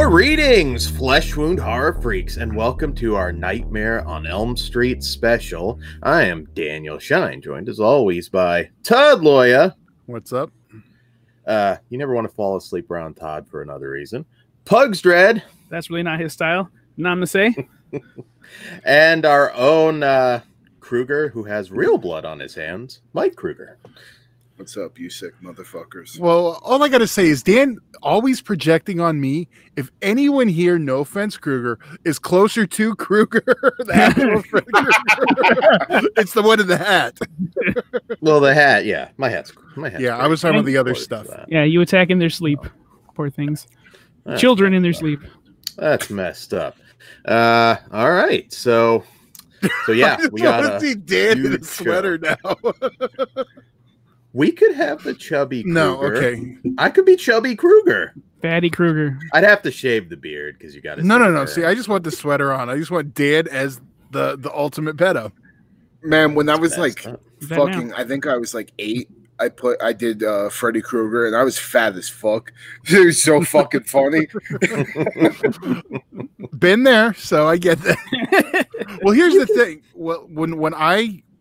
Greetings, flesh wound horror freaks, and welcome to our Nightmare on Elm Street special. I am Daniel Shine, joined as always by Todd Loya. What's up? You never want to fall asleep around Todd for another reason. Pugs Dread. That's really not his style. Namaste. And our own Krueger, who has real blood on his hands, Mike Krueger. What's up, you sick motherfuckers? Well, all I got to say is Dan always projecting on me. If anyone here, no offense, Krueger, is closer to Krueger, the actual Freddy Krueger, it's the one in the hat. Well, the hat, yeah. My hat's Yeah, great. I was talking about the other stuff. Yeah, you attack in their sleep. Poor things. Children in their sleep. That's messed up. All right, so yeah, we got to see Dan in a sweater now. We could have the chubby Krueger. No, okay. I could be chubby Krueger. Fatty Krueger. I'd have to shave the beard because you got to. No. See, I just want the sweater on. I just want Dan as the ultimate pedo. Man, when I was like That fucking, now? I think I was like 8. I did Freddy Krueger, and I was fat as fuck. It was so fucking funny. Been there, so I get that. Well, here's the thing. Well,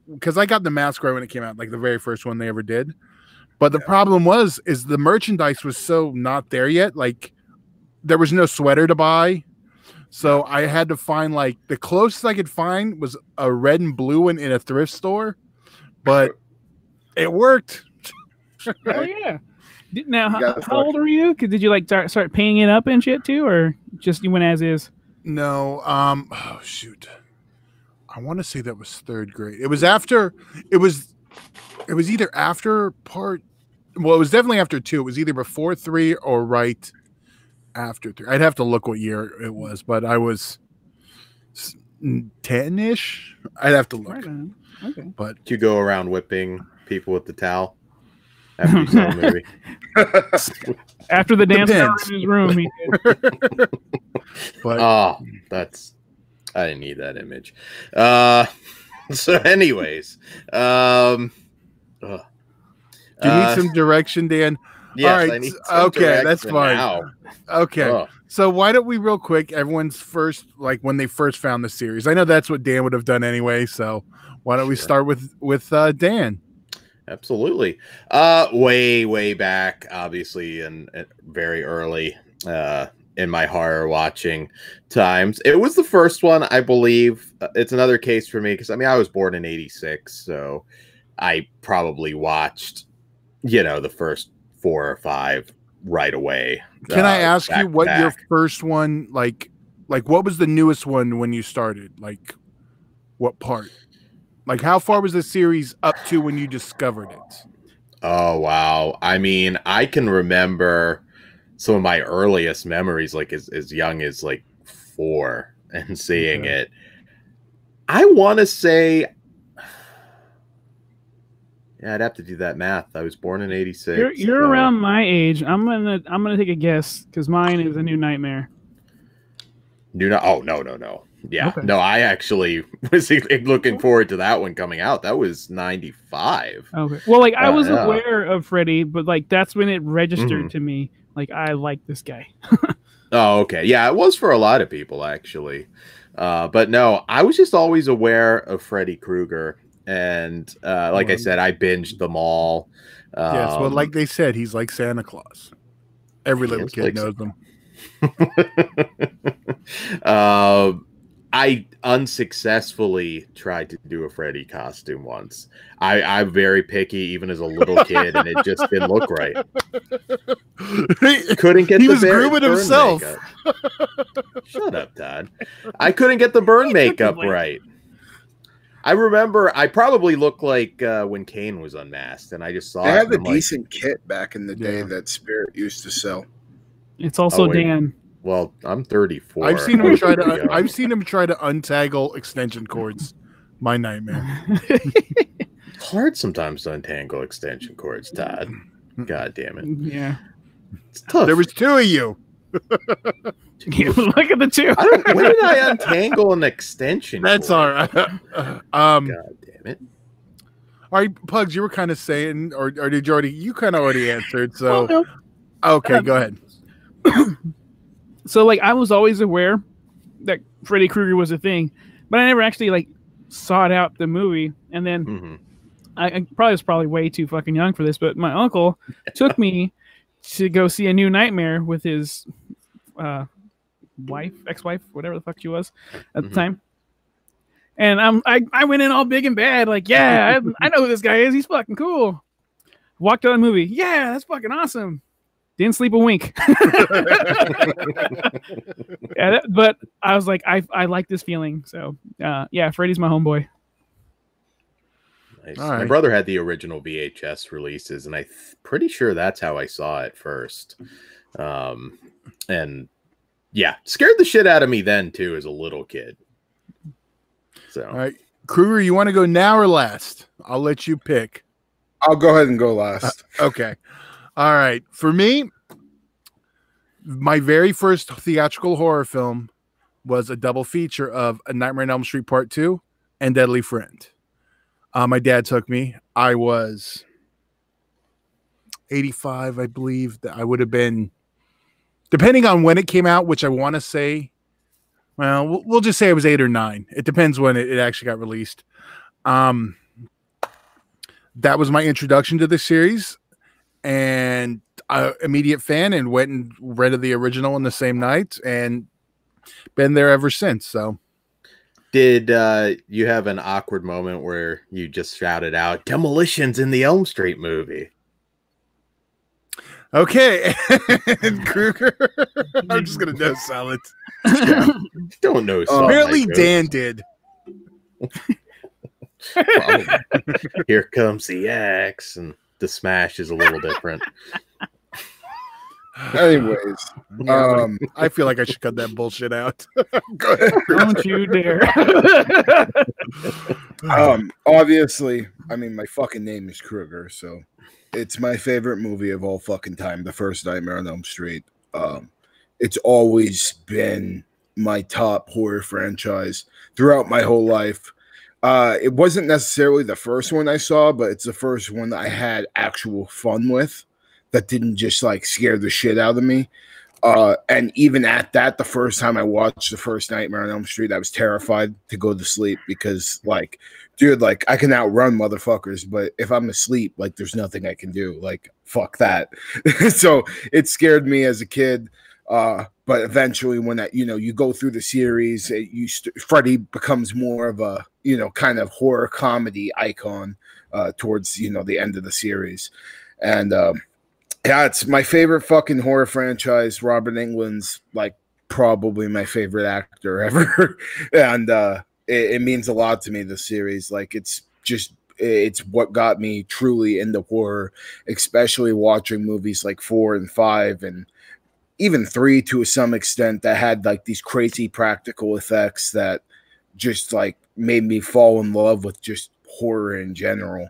because I got the mask right when it came out, like the very first one they ever did. But the problem is the merchandise was so not there yet. Like there was no sweater to buy. So I had to find like the closest I could find was a red and blue one in a thrift store. But it worked. Oh yeah. Now, how old were you? Did you like start painting it up and shit too, or just you went as is? No. Oh shoot. I want to say that was 3rd grade. It was after. It was either after part. Well, it was definitely after 2. It was either before 3 or right after 3. I'd have to look what year it was, but I was 10-ish. I'd have to look. Right on. Okay. But You go around whipping people with the towel after you saw the movie. After the dance Depends. in his room, he did. but Oh, I didn't need that image. So, anyways, do you need some direction, Dan? yes, All right, I need some okay, that's direction fine. now. Okay. Oh. So why don't we real quick, everyone's first, like when they first found the series. I know that's what Dan would have done anyway. So why don't we start with Dan? Absolutely. Way back, obviously, and very early in my horror watching times. It was the first one, I believe. It's another case for me because, I mean, I was born in 86, so I probably watched, the first 4 or 5 right away. Can I ask back you what to your back. first one, like what was the newest one when you started? Like what part? Like how far was the series up to when you discovered it? Oh, wow. I mean, I can remember some of my earliest memories, like as young as like 4 and seeing it. I want to say, yeah, I'd have to do that math. I was born in 86. You're around my age. I'm gonna take a guess because mine is A New Nightmare. Oh, no. Yeah, Okay. no, I actually was looking forward to that one coming out. That was 95. Okay. Well, like I was yeah. aware of Freddy, but like that's when it registered to me. Like I like this guy. Oh, okay. Yeah, it was for a lot of people, actually. But no, I was just always aware of Freddy Krueger. And like I said, I binged them all. Yes, well, like they said, he's like Santa Claus. Every little kid knows them. I unsuccessfally tried to do a Freddy costume once. I'm very picky, even as a little kid, and it just didn't look right. Couldn't get He the was grooming burn himself. makeup. Shut up, Todd. I couldn't get the burn makeup right. I remember I probably looked like when Kane was unmasked, and I just saw They it. had and a I'm like, decent kit back in the day Yeah. that Spirit used to sell. It's also Oh, wait. Dan. well, I'm 34. I've seen him try There we to. go. I've seen him try to untangle extension cords. My nightmare. It's hard sometimes to untangle extension cords, Todd. God damn it. Yeah. It's tough. There was 2 of you. Look at the 2. When did I untangle an extension That's cord? all right. God damn it. All right, Pugs, you were kind of saying, or did you already? You kind of already answered. So Well, no. okay, go ahead. So like I was always aware that Freddy Krueger was a thing, but I never actually like sought out the movie. And then I was probably way too fucking young for this, but my uncle took me to go see A New Nightmare with his ex-wife, whatever the fuck she was at the time. And I went in all big and bad, like, yeah, I know who this guy is. He's fucking cool. Walked out of the movie. Yeah, that's fucking awesome. Didn't sleep a wink. Yeah, but I was like, I like this feeling. So, yeah, Freddy's my homeboy. Nice. My brother had the original VHS releases, and I'm pretty sure that's how I saw it first. And yeah, scared the shit out of me then too as a little kid. So, all right, Krueger, you want to go now or last? I'll let you pick. I'll go ahead and go last. Okay. All right. For me, my very first theatrical horror film was a double feature of A Nightmare on Elm Street Part 2 and Deadly Friend. My dad took me. I was 85, I believe. That I would have been, depending on when it came out, which I want to say, well, we'll just say I was 8 or 9. It depends when it actually got released. That was my introduction to the series, and immediate fan, and went and rented the original in the same night, and been there ever since. So, did you have an awkward moment where you just shouted out "Demolitions" in the Elm Street movie? Okay, and Krueger, I'm just gonna no sell it. Yeah. Don't know. Apparently, Dan did. Here comes the axe, and the smash is a little different. Anyways, I feel like I should cut that bullshit out. Go ahead. Don't you dare. Obviously, I mean, my fucking name is Krueger, so it's my favorite movie of all fucking time. The first Nightmare on Elm Street. It's always been my top horror franchise throughout my whole life. It wasn't necessarily the first one I saw, but it's the first one that I had actual fun with, that didn't just like scare the shit out of me. And even at that, the first time I watched the first Nightmare on Elm Street, I was terrified to go to sleep because, like, dude, like, I can outrun motherfuckers, but if I'm asleep, like, there's nothing I can do. Like, fuck that. So it scared me as a kid. But eventually, when that, you go through the series, Freddy becomes more of a, kind of horror comedy icon towards, the end of the series. And yeah, it's my favorite fucking horror franchise. Robert Englund's like probably my favorite actor ever. And it means a lot to me, the series. Like, it's what got me truly into horror, especially watching movies like 4 and 5 and even 3 to some extent, that had like these crazy practical effects that just like made me fall in love with just horror in general.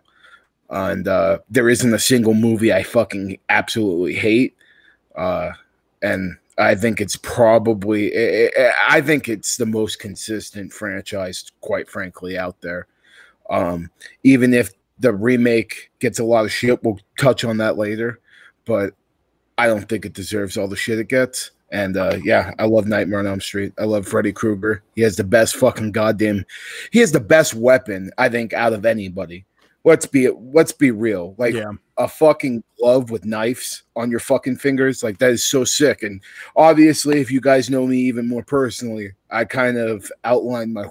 And there isn't a single movie I fucking absolutely hate. And I think it's probably, I think it's the most consistent franchise, quite frankly, out there. Even if the remake gets a lot of shit, we'll touch on that later. But I don't think it deserves all the shit it gets. And yeah, I love Nightmare on Elm Street. I love Freddy Krueger. He has the best fucking he has the best weapon, I think, out of anybody. Let's be real. Like, a fucking glove with knives on your fucking fingers, like, that is so sick. And obviously, if you guys know me even more personally, I kind of outlined my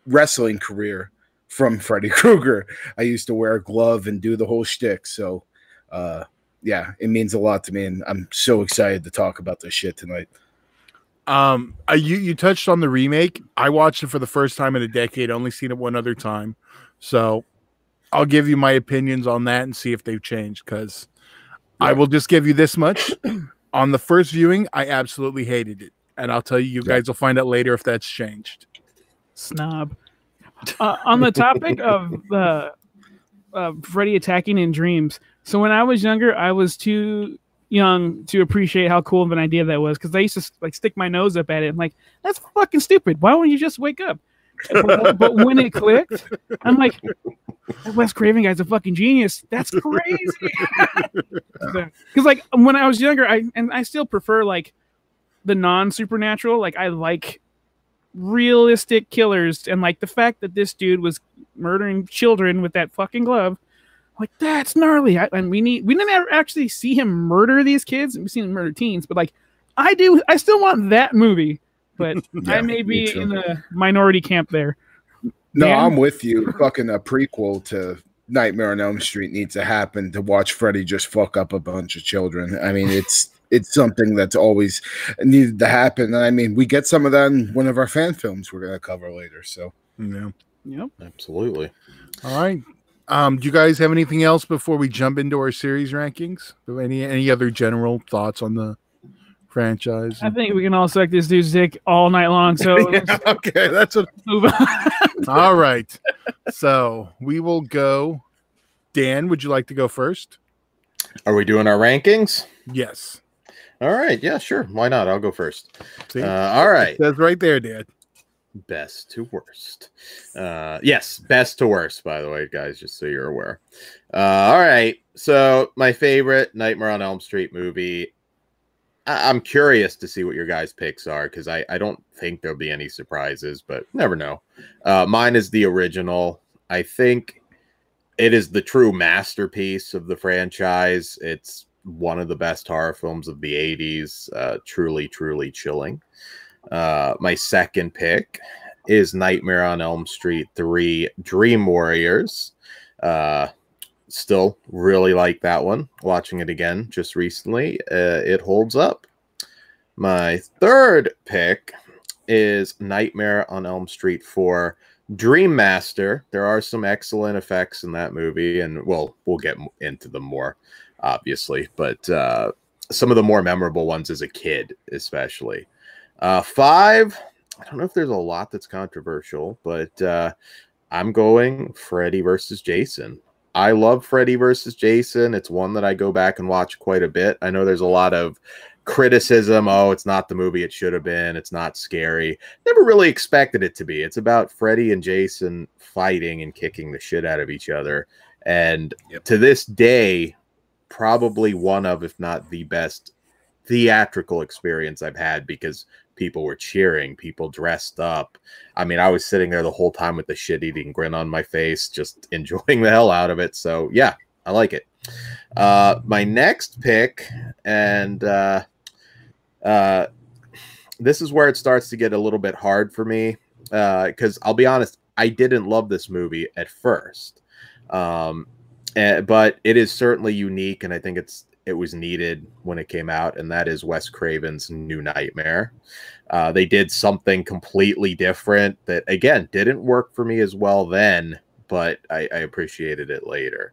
wrestling career from Freddy Krueger. I used to wear a glove and do the whole shtick. So, yeah, it means a lot to me, and I'm so excited to talk about this shit tonight. You touched on the remake. I watched it for the first time in a decade. Only seen it one other time. So I'll give you my opinions on that and see if they've changed, because I will just give you this much. On the first viewing, I absolutely hated it. And I'll tell you, guys will find out later if that's changed. Snob. On the topic of Freddy attacking in dreams. So when I was younger, I was too young to appreciate how cool of an idea that was, because I used to like stick my nose up at it. I'm like, that's fucking stupid. Why wouldn't you just wake up? But when it clicked, I'm like, that Wes Craven guy's a fucking genius. That's crazy. Because like when I was younger, I still prefer like the non-supernatural. Like, I like realistic killers, and like the fact that this dude was murdering children with that fucking glove, like, that's gnarly. And we didn't ever actually see him murder these kids. We've seen him murder teens, but like, I still want that movie, but Yeah, I may me be too. in the minority camp there. No, Dan? I'm with you. Fucking a prequel to Nightmare on Elm Street needs to happen to watch Freddy just fuck up a bunch of children. I mean, it's something that's always needed to happen. And I mean, we get some of that in one of our fan films we're going to cover later. So, Yeah. Yep. Absolutely. All right. Do you guys have anything else before we jump into our series rankings? Any other general thoughts on the franchise? I think we can all suck this dude's dick all night long. So let's Okay, that's what. move on. All right. So we will go. Dan, would you like to go first? Are we doing our rankings? Yes. All right. Yeah, sure. Why not? I'll go first. See? All right. It says right there, Dan. Best to worst. Yes, best to worst, by the way, guys, just so you're aware. All right. So my favorite Nightmare on Elm Street movie. I'm curious to see what your guys' picks are, because I don't think there'll be any surprises, but never know. Mine is the original. I think it is the true masterpiece of the franchise. It's one of the best horror films of the 80s. Truly, truly chilling. My second pick is Nightmare on Elm Street 3 Dream Warriors. Still really like that one. Watching it again just recently, it holds up. My third pick is Nightmare on Elm Street 4 Dream Master. There are some excellent effects in that movie, and we'll get into them more, obviously, but some of the more memorable ones as a kid, especially. 5, I don't know if there's a lot that's controversial, but I'm going Freddy versus Jason. I love Freddy versus Jason. It's one that I go back and watch quite a bit. I know there's a lot of criticism. Oh, it's not the movie it should have been. It's not scary. Never really expected it to be. It's about Freddy and Jason fighting and kicking the shit out of each other. And to this day, probably one of, if not the best theatrical experience I've had, because people were cheering, people dressed up. I mean, I was sitting there the whole time with the shit-eating grin on my face, just enjoying the hell out of it. So yeah, I like it. My next pick, and this is where it starts to get a little bit hard for me, because I'll be honest, I didn't love this movie at first, but it is certainly unique, and I think it was needed when it came out, and that is Wes Craven's New Nightmare. They did something completely different that, again, didn't work for me as well then, but I appreciated it later.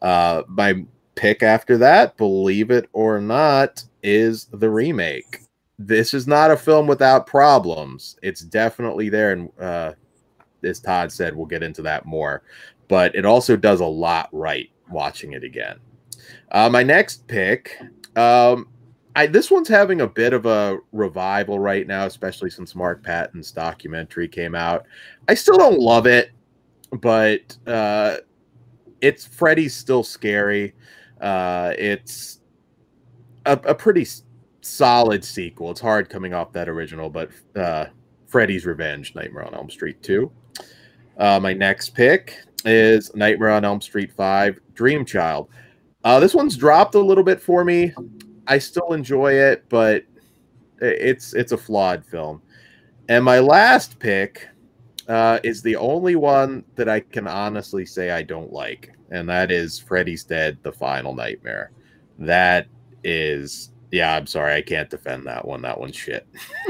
My pick after that, believe it or not, is the remake. This is not a film without problems. It's definitely there, and as Todd said, we'll get into that more. But it also does a lot right watching it again. My next pick, this one's having a bit of a revival right now, especially since Mark Patton's documentary came out. I still don't love it, but it's Freddy's still scary. It's a pretty solid sequel. It's hard coming off that original, but Freddy's Revenge, Nightmare on Elm Street 2. My next pick is Nightmare on Elm Street 5 Dream Child. This one's dropped a little bit for me. I still enjoy it, but it's a flawed film. And my last pick is the only one that I can honestly say I don't like, and that is Freddy's Dead: The Final Nightmare. That is, yeah, I'm sorry, I can't defend that one. That one's shit.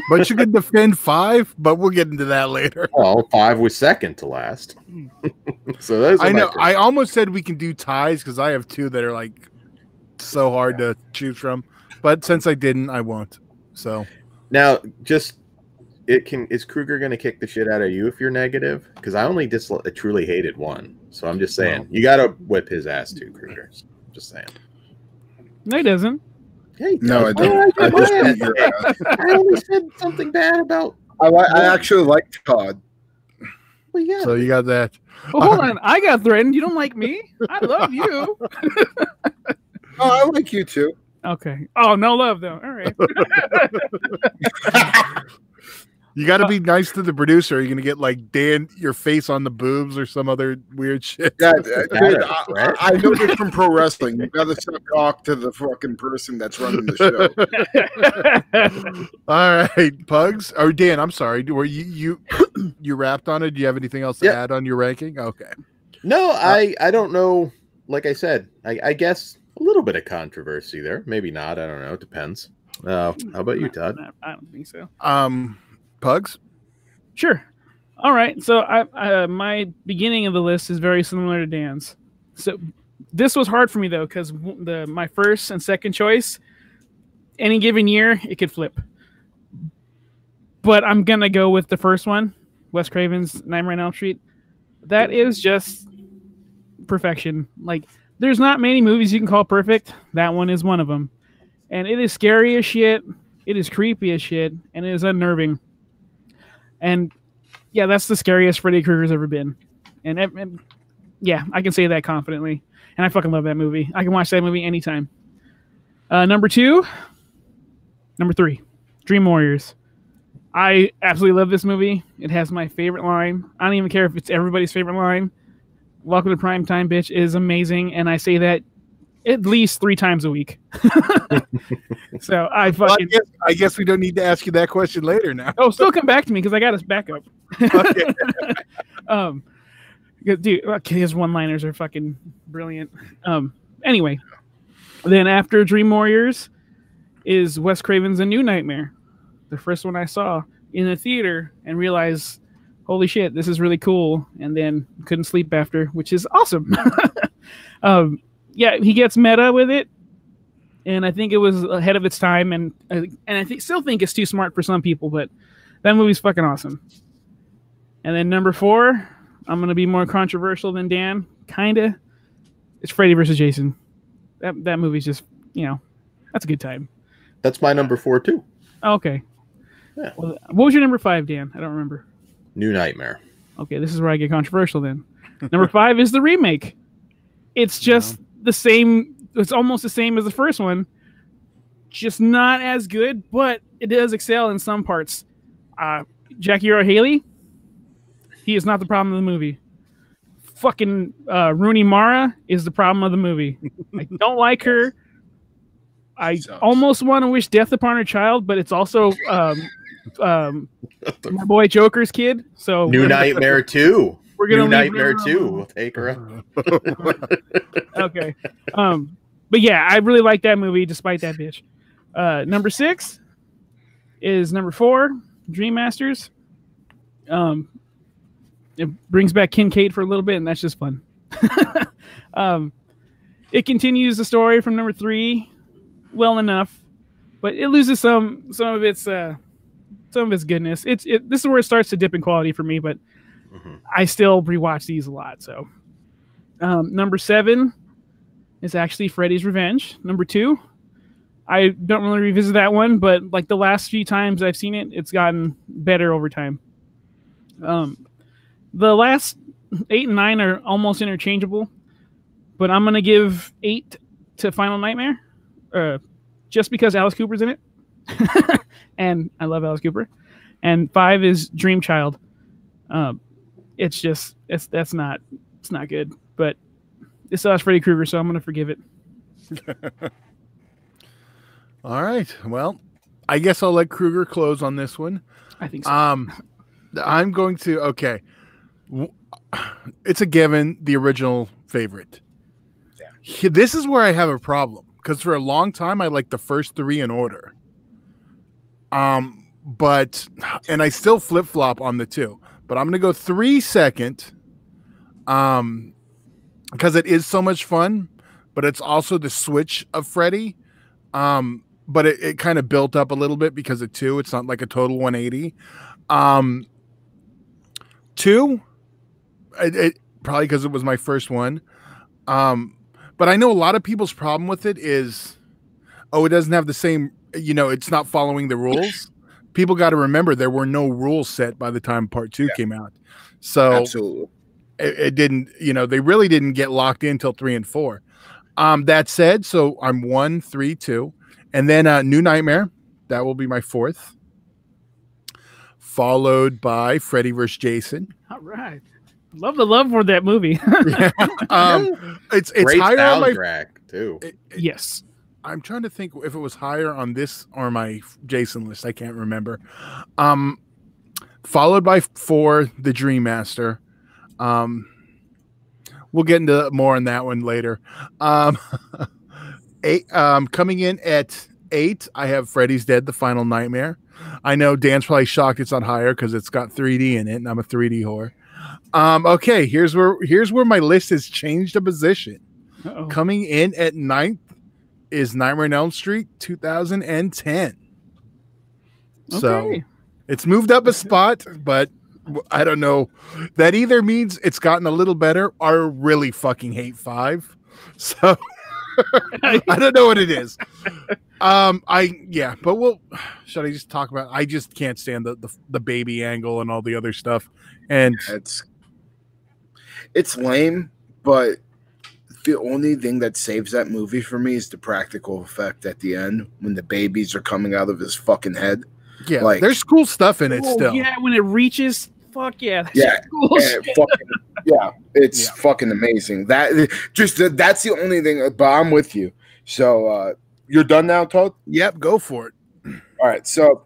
But you can defend 5, but we'll get into that later. Well, 5 was second to last. So those are I know. my picks. I almost said we can do ties because I have 2 that are like so hard to choose from. But since I didn't, I won't. So Now, is Krueger going to kick the shit out of you if you're negative? Because I only truly hated one. So I'm just saying, you got to whip his ass too, Krueger. Just saying. No, he doesn't. Yeah, he No, I does. don't. I only said something bad about. I actually like Todd. Well, yeah. so you got that. Well, hold on. I got threatened. You don't like me? I love you. Oh, I like you too. Okay. Oh, no love though. All right. You got to be nice to the producer. You're gonna get like Dan, your face on the boobs or some other weird shit. Yeah, dude, I know this from pro wrestling. You got to talk to the fucking person that's running the show. All right, Pugs or Dan. I'm sorry. Were you wrapped on it? Do you have anything else to add on your ranking? Okay. No, I don't know. Like I said, I guess a little bit of controversy there. Maybe not. I don't know. It depends. How about you, Todd? I don't think so. Pugs? Sure. All right. So my beginning of the list is very similar to Dan's. So this was hard for me though, because my first and second choice, any given year, it could flip. But I'm gonna go with the first one, Wes Craven's Nightmare on Elm Street. That is just perfection. Like, there's not many movies you can call perfect. That one is one of them. And it is scary as shit. It is creepy as shit. And it is unnerving. And yeah, that's the scariest Freddy Krueger's ever been. And yeah, I can say that confidently. And I fucking love that movie. I can watch that movie anytime. Number 3, Dream Warriors. I absolutely love this movie. It has my favorite line. I don't even care if it's everybody's favorite line. Welcome to Prime Time, bitch is amazing. And I say that at least 3 times a week. So I fucking... Well, I guess we don't need to ask you that question later now. Oh, still come back to me because I got his backup. Okay. Dude, okay, his one-liners are fucking brilliant. Anyway, then after Dream Warriors is Wes Craven's A New Nightmare. The first one I saw in the theater and realized, holy shit, this is really cool. And then couldn't sleep after, which is awesome. Yeah, he gets meta with it. And I think it was ahead of its time. And I still think it's too smart for some people, but that movie's fucking awesome. And then number 4, I'm going to be more controversial than Dan. Kinda. It's Freddy versus Jason. That movie's just, that's a good time. That's my number 4 too. Oh, okay. Yeah. Well, what was your number 5, Dan? I don't remember. New Nightmare. Okay, this is where I get controversial then. Number 5 is the remake. It's just the same. It's almost the same as the first one. Just not as good, but it does excel in some parts. Jackie Earl Haley, he is not the problem of the movie. Fucking Rooney Mara is the problem of the movie. I don't like her. I almost want to wish death upon her child, but it's also my boy Joker's kid. So New Nightmare 2. We're gonna New Nightmare 2. We'll take her up. Okay. But yeah, I really like that movie despite that bitch. Number 6 is number 4, Dream Masters. It brings back Kincaid for a little bit, and that's just fun. It continues the story from number 3 well enough, but it loses some of its goodness. This is where it starts to dip in quality for me, but I still rewatch these a lot. So number 7 is actually Freddy's Revenge. Number 2, I don't really revisit that one, but like the last few times I've seen it, it's gotten better over time. The last 8 and 9 are almost interchangeable, but I'm gonna give 8 to Final Nightmare, just because Alice Cooper's in it, and I love Alice Cooper. And 5 is Dream Child. It's not good, but it still has Freddy Krueger, so I'm gonna forgive it. All right. Well, I guess I'll let Krueger close on this one. I think so. I'm going to. Okay, it's a given. The original favorite. Yeah. This is where I have a problem because for a long time I liked the first 3 in order. But I still flip flop on the 2. But I'm gonna go 3 second. Because it is so much fun, but it's also the switch of Freddy. But it kind of built up a little bit because of 2. It's not like a total 180. 2, it probably because it was my first one. But I know a lot of people's problem with it is, it doesn't have the same, it's not following the rules. People got to remember there were no rules set by the time part 2 came out. So absolutely. It didn't, they really didn't get locked in until 3 and 4. That said, so I'm 1, 3, 2, and then New Nightmare. That will be my fourth. Followed by Freddy vs. Jason. All right. Love the love for that movie. Yeah. It's Great higher on my soundtrack too. Yes. I'm trying to think if it was higher on this or my Jason list. I can't remember. Followed by 4, The Dream Master. We'll get into more on that one later. 8, coming in at 8, I have Freddy's Dead: The Final Nightmare. I know Dan's probably shocked it's not higher because it's got 3D in it, and I'm a 3D whore. Okay, here's where my list has changed a position. Uh-oh. Coming in at 9th is Nightmare on Elm Street 2010. So Okay. it's moved up a spot, but I don't know. That either means it's gotten a little better or I really fucking hate 5. So I don't know what it is. But should I just talk about I just can't stand the baby angle and all the other stuff. And it's lame, but the only thing that saves that movie for me is the practical effect at the end when the babies are coming out of his fucking head. Yeah, like, there's cool stuff in it still. Yeah, when it reaches, fuck yeah. That's cool. It's Yeah. fucking amazing. That's the only thing. But I'm with you. So you're done now, Todd? Yep, go for it. All right. So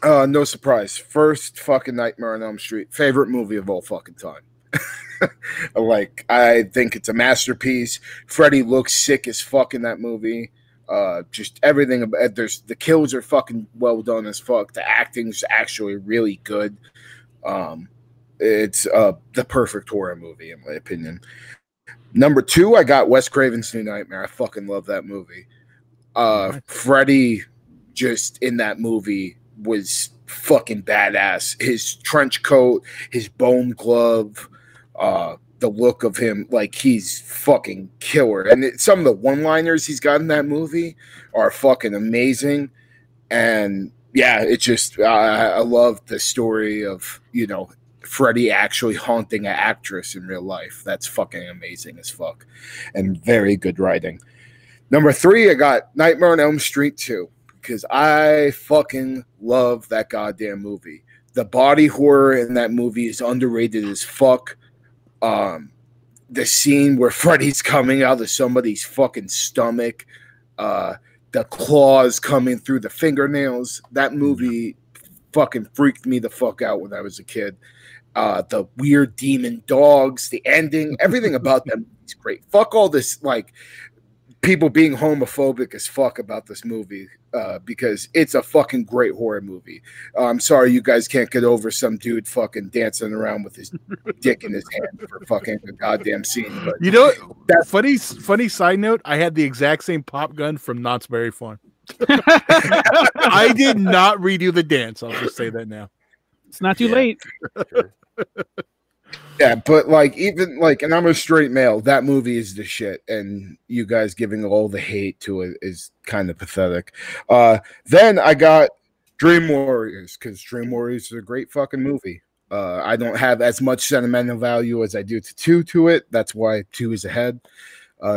no surprise. First fucking Nightmare on Elm Street. Favorite movie of all fucking time. Like, I think it's a masterpiece. Freddy looks sick as fuck in that movie. Just everything about the kills are fucking well done as fuck. The acting's actually really good. It's the perfect horror movie in my opinion. Number 2, I got Wes Craven's New Nightmare. I fucking love that movie. Freddy just in that movie was fucking badass. His trench coat, his bone glove, the look of him, like, he's fucking killer. And some of the one-liners he's got in that movie are fucking amazing. And yeah, it's just I love the story of, you know, Freddy actually haunting an actress in real life. That's fucking amazing as fuck. And very good writing. Number 3, I got Nightmare on Elm Street 2, because I fucking love that goddamn movie. The body horror in that movie is underrated as fuck. The scene where Freddy's coming out of somebody's fucking stomach, the claws coming through the fingernails, that movie fucking freaked me the fuck out when I was a kid. The weird demon dogs, the ending, everything about that is great. Fuck all this, like, people being homophobic as fuck about this movie, because it's a fucking great horror movie. I'm sorry you guys can't get over some dude fucking dancing around with his dick in his hand for fucking a goddamn scene. But you know, that funny side note, I had the exact same pop gun from Knott's Berry Farm. I did not redo the dance. I'll just say that now. It's not too late. Sure. Yeah, but like, even like, and I'm a straight male, that movie is the shit, and you guys giving all the hate to it is kind of pathetic. Then I got Dream Warriors, because Dream Warriors is a great fucking movie. I don't have as much sentimental value as I do to 2 to it. That's why 2 is ahead.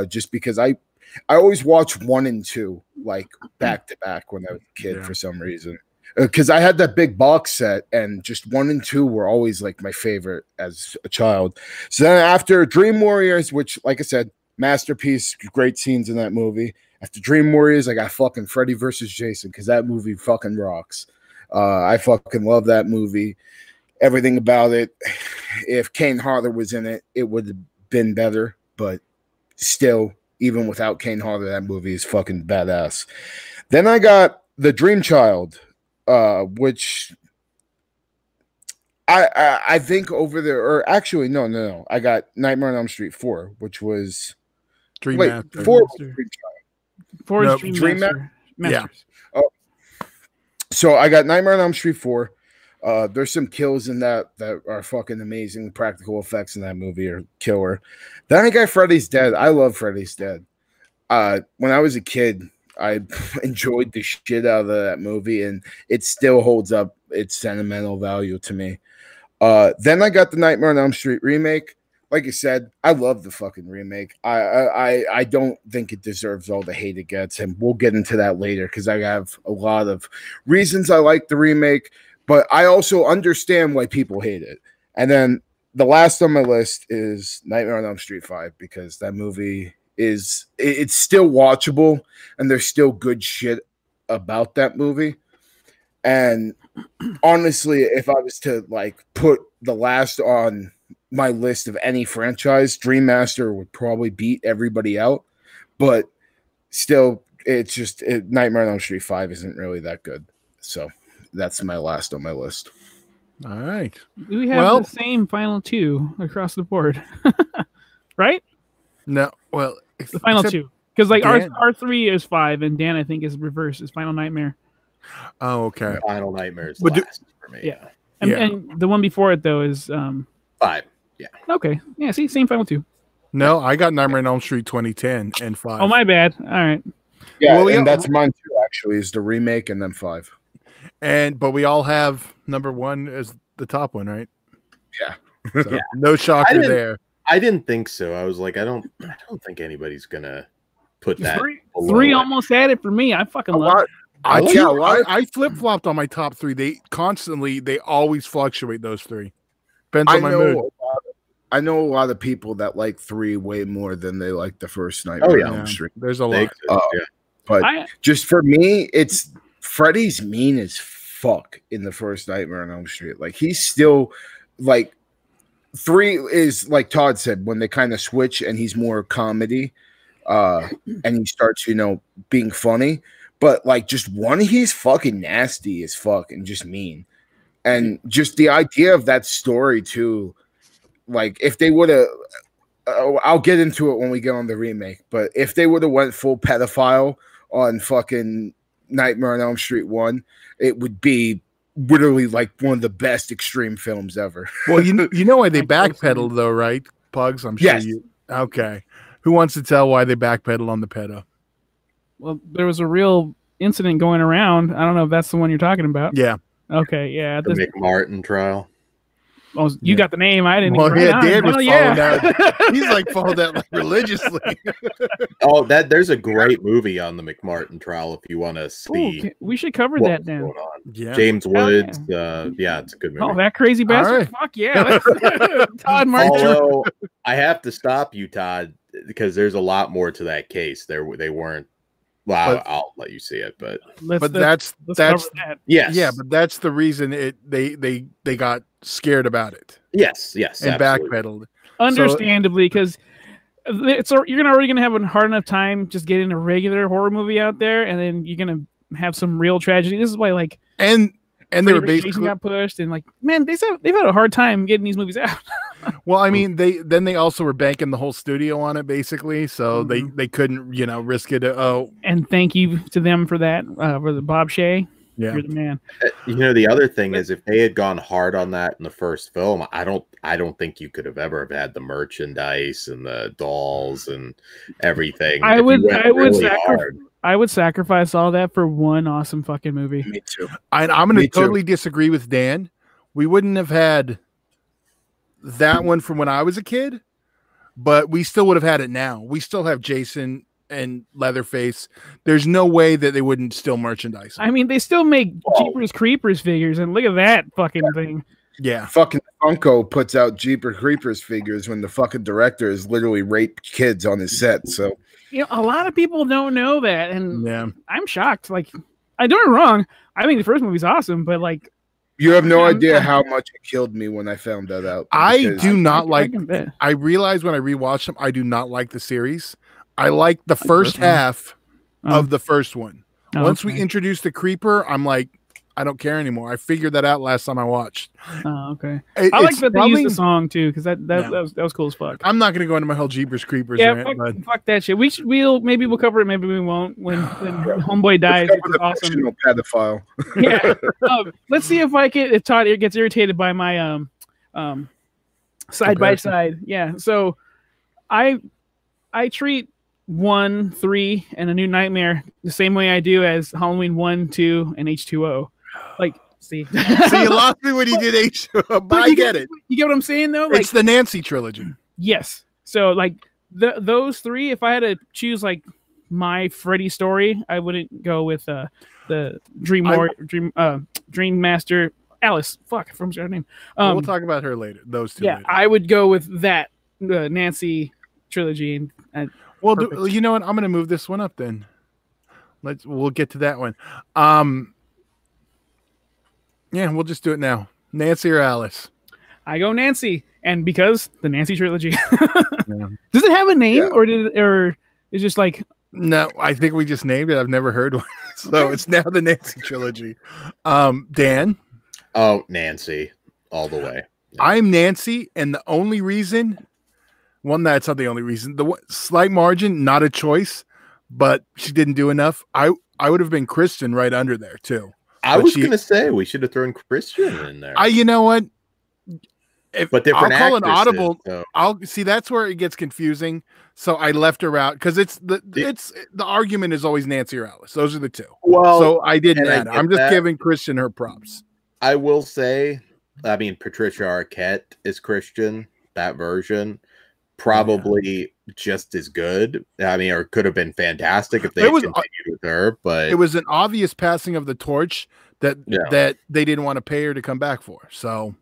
Just because I always watch 1 and 2 like back to back when I was a kid for some reason. Because I had that big box set, and just 1 and 2 were always like my favorite as a child. So then after Dream Warriors, which, like I said, masterpiece, great scenes in that movie. After Dream Warriors, I got fucking Freddy versus Jason, because that movie fucking rocks. I fucking love that movie. Everything about it. If Kane Hodder was in it, it would have been better. But still, even without Kane Hodder, that movie is fucking badass. Then I got The Dream Child, which I think over there, or actually no. I got Nightmare on Elm Street 4, which was Dream wait, Master. 4 was Dream Child. 4 is No, Dream Master. Yeah. Oh, so I got Nightmare on Elm Street 4. There's some kills in that are fucking amazing. The practical effects in that movie are killer. Then I got Freddy's Dead. I love Freddy's Dead. When I was a kid, I enjoyed the shit out of that movie, and it still holds up its sentimental value to me. Then I got the Nightmare on Elm Street remake. like I said, I love the fucking remake. I don't think it deserves all the hate it gets, and we'll get into that later because I have a lot of reasons I like the remake, but I also understand why people hate it. And then the last on my list is Nightmare on Elm Street 5 because that movie it's still watchable and there's still good shit about that movie. And honestly, if I was to like put the last on my list of any franchise, Dream Master would probably beat everybody out, but still, it's just Nightmare on Elm Street 5 isn't really that good. So that's my last on my list. All right. We have the same final two across the board, right? No, well, the final two, because like R3 is 5, and Dan I think is reverse is Final Nightmare. Oh, okay. Final Nightmare is last for me. Yeah, and the one before it though is 5. Yeah. Okay. Yeah. See, same final two. No, I got Nightmare on Elm Street 2010 and 5. Oh, my bad. All right. Yeah, and that's mine too. Actually, is the remake and then 5. But we all have number 1 as the top one, right? Yeah. So, no shocker there. I didn't think so. I was like, I don't think anybody's gonna put that. 3 almost had it for me. I fucking love it. I flip flopped on my top 3. They always fluctuate. Those 3 depends on my mood. I know a lot of people that like 3 way more than they like the first Nightmare on Elm Street. There's a lot. But just for me, it's Freddy's mean as fuck in the first Nightmare on Elm Street. Like he's still like 3 is like Todd said when they kind of switch and he's more comedy, and he starts being funny. But like just 1, he's fucking nasty as fuck and just mean, and just the idea of that story too. Like if they would have, I'll get into it when we get on the remake. But if they would have went full pedophile on fucking Nightmare on Elm Street 1, it would be literally like one of the best extreme films ever. Well, you know why they backpedaled though, right, Pugs? I'm sure you. Okay, who wants to tell why they backpedaled on the pedo? Well, there was a real incident going around. I don't know if that's the one you're talking about. Yeah. Okay. Yeah. The McMartin trial. Oh, you got the name. I didn't. Well, yeah, Dan was following that. He's like followed that like religiously. Oh, there's a great movie on the McMartin trial if you want to see. Ooh, we should cover that then. Yeah. James Woods. It's a good movie. Oh, that crazy bastard! Right. Fuck yeah, Todd Martin. Although I have to stop you, Todd, because there's a lot more to that case. They weren't. Well, I'll let you see it, but that's yes, yeah, but that's the reason they got scared about it. Yes, and backpedaled, understandably, because you're already gonna have a hard enough time just getting a regular horror movie out there, and then you're gonna have some real tragedy. This is why, like, and they were basically got pushed, and like, man, they've had a hard time getting these movies out. Well, I mean, they also were banking the whole studio on it, basically, so they couldn't, risk it. And thank you to them for that, for the Bob Shea. Yeah, you're the man. The other thing is, if they had gone hard on that in the first film, I don't think you could have ever had the merchandise and the dolls and everything. I would sacrifice all that for one awesome fucking movie. Me too. I'm going to totally disagree with Dan. We wouldn't have had that one from when I was a kid, but we still would have had it now. We still have Jason and Leatherface. There's no way that they wouldn't still merchandise. I mean, they still make Jeepers Creepers figures, and look at that fucking thing. Yeah. Fucking Funko puts out Jeepers Creepers figures when the fucking director has literally raped kids on his set. So a lot of people don't know that, and yeah, I'm shocked. Like, I don't get me wrong. I think the first movie's awesome, but like, you have no idea how much it killed me when I found that out. I do not like. I realized when I rewatched them, I do not like the series. I like the first half of the first one. Once we introduced the creeper, I'm like, I don't care anymore. I figured that out last time I watched. Oh, okay. I like that they used the song too, because that was cool as fuck. I'm not going to go into my whole Jeepers Creepers. Yeah, fuck that shit. Maybe we'll cover it. Maybe we won't. When Homeboy dies, it's awesome. Pedophile. Yeah. Let's see if Todd gets irritated by my side by side. Yeah. So I treat 1, 3, and A New Nightmare the same way I do as Halloween 1, 2, and H2O. Like, see, you lost me when you did H2O, but I get it. You get what I'm saying, though? Like, it's the Nancy trilogy. Yes. So like those three, if I had to choose like my Freddy story, I wouldn't go with the Dream Master Alice. Fuck, from her name. We'll talk about her later. Those two. Yeah, later. I would go with that Nancy trilogy. Well, you know what? I'm going to move this one up then. We'll get to that one. Yeah, we'll just do it now. Nancy or Alice? I go Nancy, and because the Nancy trilogy. Yeah. Does it have a name, or is just like? No, I think we just named it. I've never heard one, so it's now the Nancy trilogy. Dan? Oh, Nancy, all the way. Yeah. I'm Nancy, and the only reason, that's not the only reason. The slight margin, not a choice, but she didn't do enough. I would have been Kristen right under there too. I was going to say we should have thrown Christian in there. You know what? But different I'll call an audible. So. I'll see. That's where it gets confusing. So I left her out because the argument is always Nancy or Alice. Those are the two. Well, so I didn't add. I'm just giving Christian her props. I will say, I mean, Patricia Arquette is Christian. That version probably just as good. I mean, or could have been fantastic if they had continued with her. But it was an obvious passing of the torch that they didn't want to pay her to come back for. So.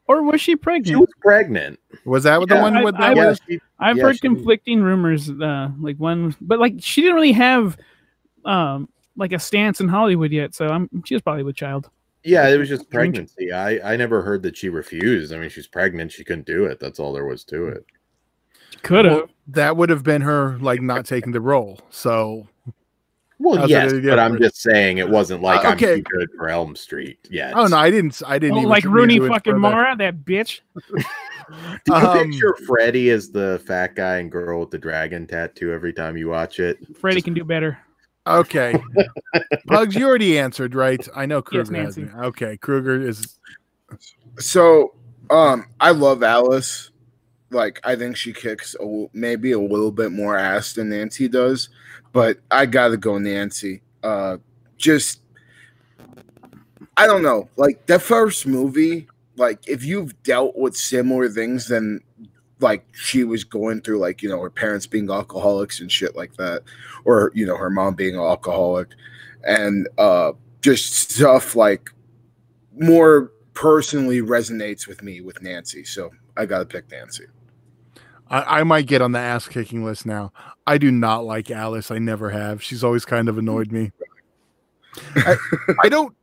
Or was she pregnant? She was pregnant. Was that the one with that? I've heard conflicting rumors. Like one, but like she didn't really have like a stance in Hollywood yet. So she was probably with child. Yeah, it was just pregnancy. I never heard that she refused. I mean, she's pregnant. She couldn't do it. That's all there was to it. Could have. Well, that would have been her like not taking the role. So. Well, yes, but I'm just saying it wasn't like I'm too good for Elm Street yet. Oh no, I didn't even like Rooney fucking Mara, that bitch. Do you picture Freddy as the fat guy and girl with the dragon tattoo every time you watch it? Freddy can do better. Okay. Pugs, you already answered, right? I know Krueger yes, has me. Okay, Krueger is. So, I love Alice. Like, I think she kicks maybe a little bit more ass than Nancy does, but I gotta go Nancy. Just, I don't know. Like, that first movie, like, if you've dealt with similar things than, like, she was going through, like, you know, her parents being alcoholics and shit like that, or, you know, her mom being an alcoholic, and just stuff, like, more personally resonates with me with Nancy. So I gotta pick Nancy. I might get on the ass kicking list now. I do not like Alice. I never have. She's always kind of annoyed me. I don't.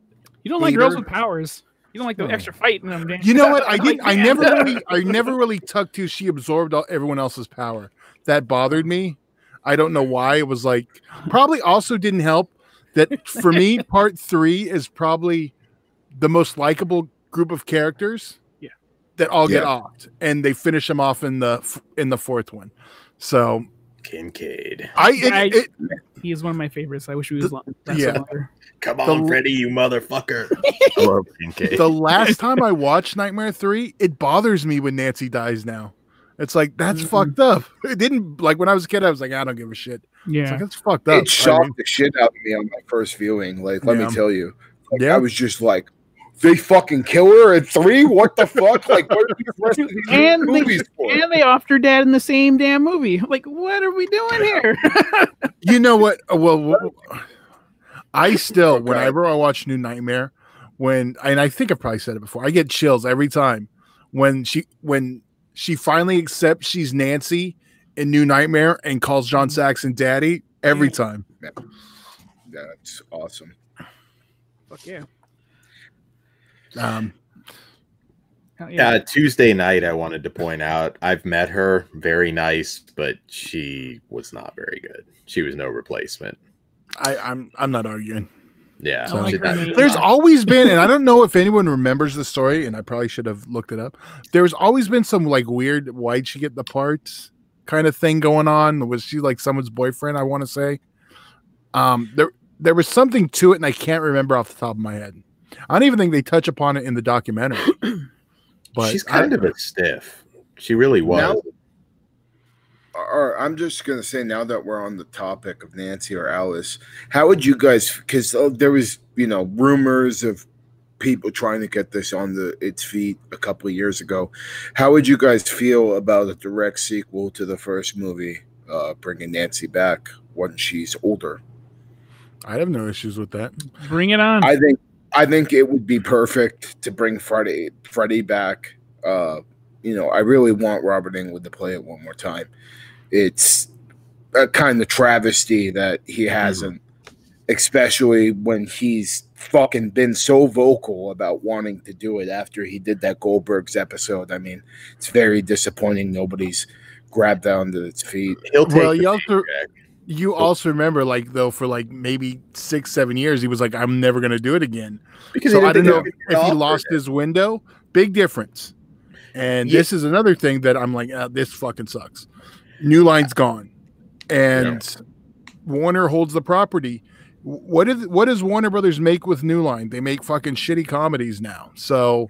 You don't like girls with powers. You don't like the extra fight in them. You know what? I never really tucked to. She absorbed everyone else's power. That bothered me. I don't know why. It was like probably also didn't help that for me. Part 3 is probably the most likable group of characters. That all get offed, and they finish them off in the fourth one. So Kincaid, he is one of my favorites. I wish he was longer. Come on, Freddy, you motherfucker! I love Kincaid. The last time I watched Nightmare 3, it bothers me when Nancy dies. Now, it's like that's fucked up. It didn't like when I was a kid. I was like, I don't give a shit. Yeah, it's like, that's fucked up. It shocked the shit out of me on my first viewing. Like, let me tell you, I was just like. They fucking kill her at 3? What the fuck? Like, what are these rest of these movies for? And they offed her dad in the same damn movie. Like, what are we doing here? You know what? Well, I still, whenever I watch New Nightmare, and I think I've probably said it before, I get chills every time when she finally accepts she's Nancy in New Nightmare and calls John Saxon daddy every time. Yeah. That's awesome. Fuck yeah. Tuesday night, I wanted to point out, I've met her, very nice, but she was not very good. She was no replacement. I'm not arguing. Yeah. So, there's always been, and I don't know if anyone remembers the story, and I probably should have looked it up. There's always been some like weird why'd she get the parts kind of thing going on. Was she like someone's boyfriend? I want to say. There was something to it, and I can't remember off the top of my head. I don't even think they touch upon it in the documentary. But she's kind of a stiff. She really was. I'm just going to say, now that we're on the topic of Nancy or Alice, how would you guys, because there was, you know, rumors of people trying to get this on its feet a couple of years ago. How would you guys feel about a direct sequel to the first movie, bringing Nancy back when she's older? I have no issues with that. Bring it on. I think it would be perfect to bring Freddy back. I really want Robert Englund to play it one more time. It's a kind of travesty that he hasn't, especially when he's fucking been so vocal about wanting to do it after he did that Goldberg's episode. I mean, it's very disappointing nobody's grabbed down to its feet. You also remember, for maybe 6-7 years, he was like, I'm never going to do it again. Because I don't know if he lost his window. Big difference. And this is another thing that I'm like, this fucking sucks. New Line's gone. And Warner holds the property. What does Warner Brothers make with New Line? They make fucking shitty comedies now. So,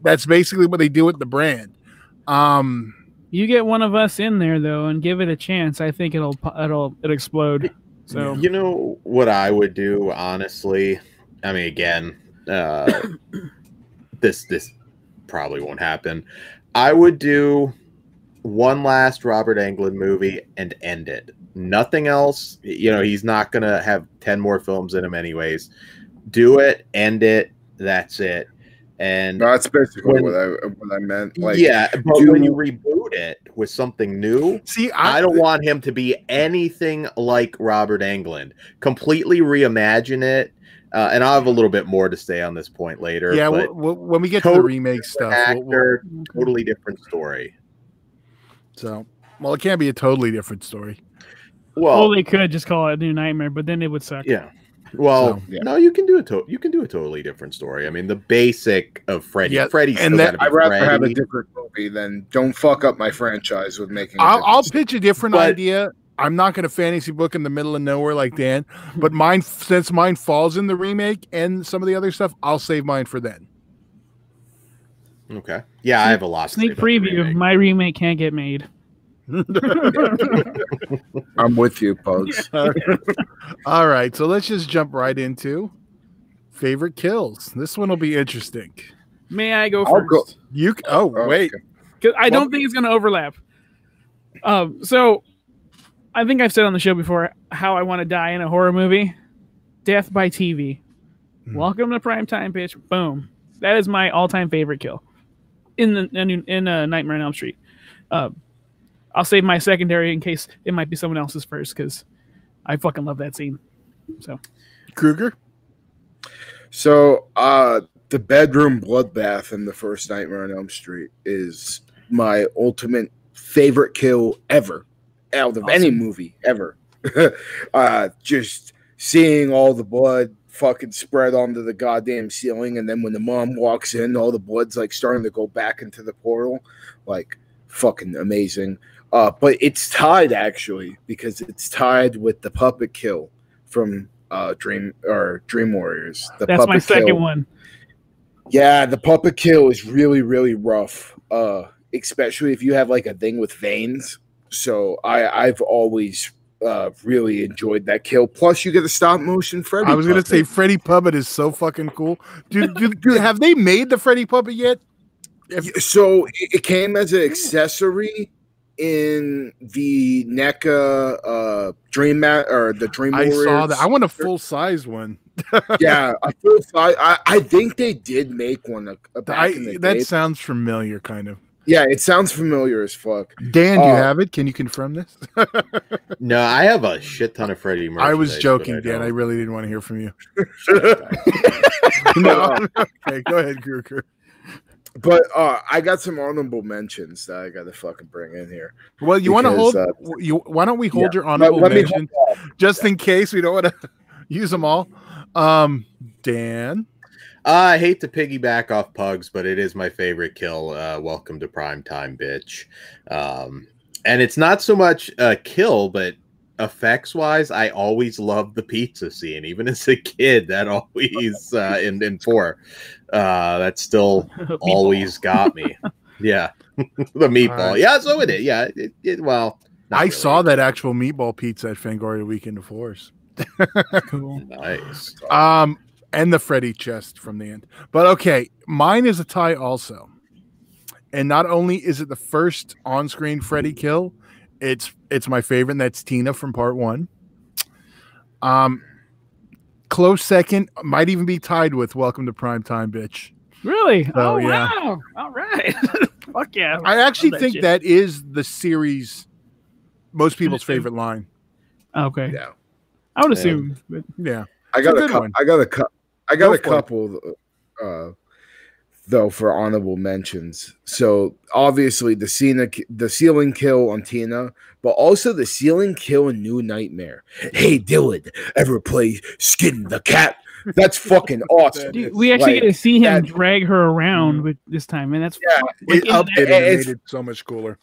that's basically what they do with the brand. You get one of us in there though, and give it a chance. I think it'll explode. So you know what I would do, honestly. I mean, again, this probably won't happen. I would do one last Robert Englund movie and end it. Nothing else. He's not gonna have 10 more films in him anyways. Do it, end it. That's it. And that's basically what I meant. But when you reboot it with something new, I don't want him to be anything like Robert Englund. Completely reimagine it. And I'll have a little bit more to say on this point later. Yeah, when we get to the remake stuff, totally different story. So, it can't be a totally different story. Well, they could just call it New Nightmare, but then it would suck. Yeah. Well, no, you can do it. You can do a totally different story. I mean, the basic of Freddy. Yeah, Freddy's and I'd rather have a different movie than don't fuck up my franchise with making. I'll pitch a different idea. I'm not going to fantasy book in the middle of nowhere like Dan, but since mine falls in the remake and some of the other stuff, I'll save mine for then. Okay. Yeah, I have a lot. Sneak preview. My remake can't get made. I'm with you, Pugs. All right, so let's just jump right into favorite kills. This one will be interesting. May I go first? Wait. Because I don't think it's going to overlap. So I think I've said on the show before how I want to die in a horror movie. Death by TV. Welcome to primetime, bitch. Boom. That is my all-time favorite kill in Nightmare on Elm Street. I'll save my secondary in case it might be someone else's first because I fucking love that scene. So, Krueger. So, the bedroom bloodbath in the first Nightmare on Elm Street is my ultimate favorite kill ever, out of any movie ever. Just seeing all the blood fucking spread onto the goddamn ceiling, and then when the mom walks in, all the blood's starting to go back into the portal, fucking amazing. But it's tied actually because it's tied with the puppet kill from Dream Warriors. That's my second one. Yeah, the puppet kill is really, really rough. Especially if you have a thing with veins. So I've always really enjoyed that kill. Plus, you get a stop motion Freddy. I was gonna say Freddy puppet is so fucking cool. Have they made the Freddy puppet yet? So it came as an accessory in the NECA Dream Warriors. I saw that. I want a full size one. Yeah, a full size. I think they did make one back in the day. That sounds familiar, kind of. Yeah, it sounds familiar as fuck. Dan, do you have it? Can you confirm this? No, I have a shit ton of Freddy merchandise. I was joking, Dan. I really didn't want to hear from you. No. Okay, go ahead, Krueger. But I got some honorable mentions that I got to fucking bring in here. Well, you want to hold? Why don't we hold your honorable mentions just in case we don't want to use them all? Dan, I hate to piggyback off Pugs, but it is my favorite kill. Welcome to primetime, bitch. And it's not so much a kill, but effects wise, I always loved the pizza scene. Even as a kid, that always in 4. That still always got me. Yeah. The meatball. Right. Yeah, so it is. Yeah. I saw that actual meatball pizza at Fangoria Weekend of Force. Cool. Nice. And the Freddy chest from the end. But okay, mine is a tie also. And not only is it the first on-screen Freddy kill, it's my favorite, and that's Tina from part 1. Close second, might even be tied with Welcome to Primetime, bitch. Really? So, yeah. Wow. All right. Fuck yeah. I actually think that is the series most people's favorite line. Okay. Yeah. I would assume. But Yeah. I got a couple though for honorable mentions. So obviously the ceiling kill on Tina, but also the ceiling kill in New Nightmare. Hey Dylan, ever play Skin the Cat? That's fucking awesome. Dude, we actually get to see him drag her around with this time, and that's it made it so much cooler.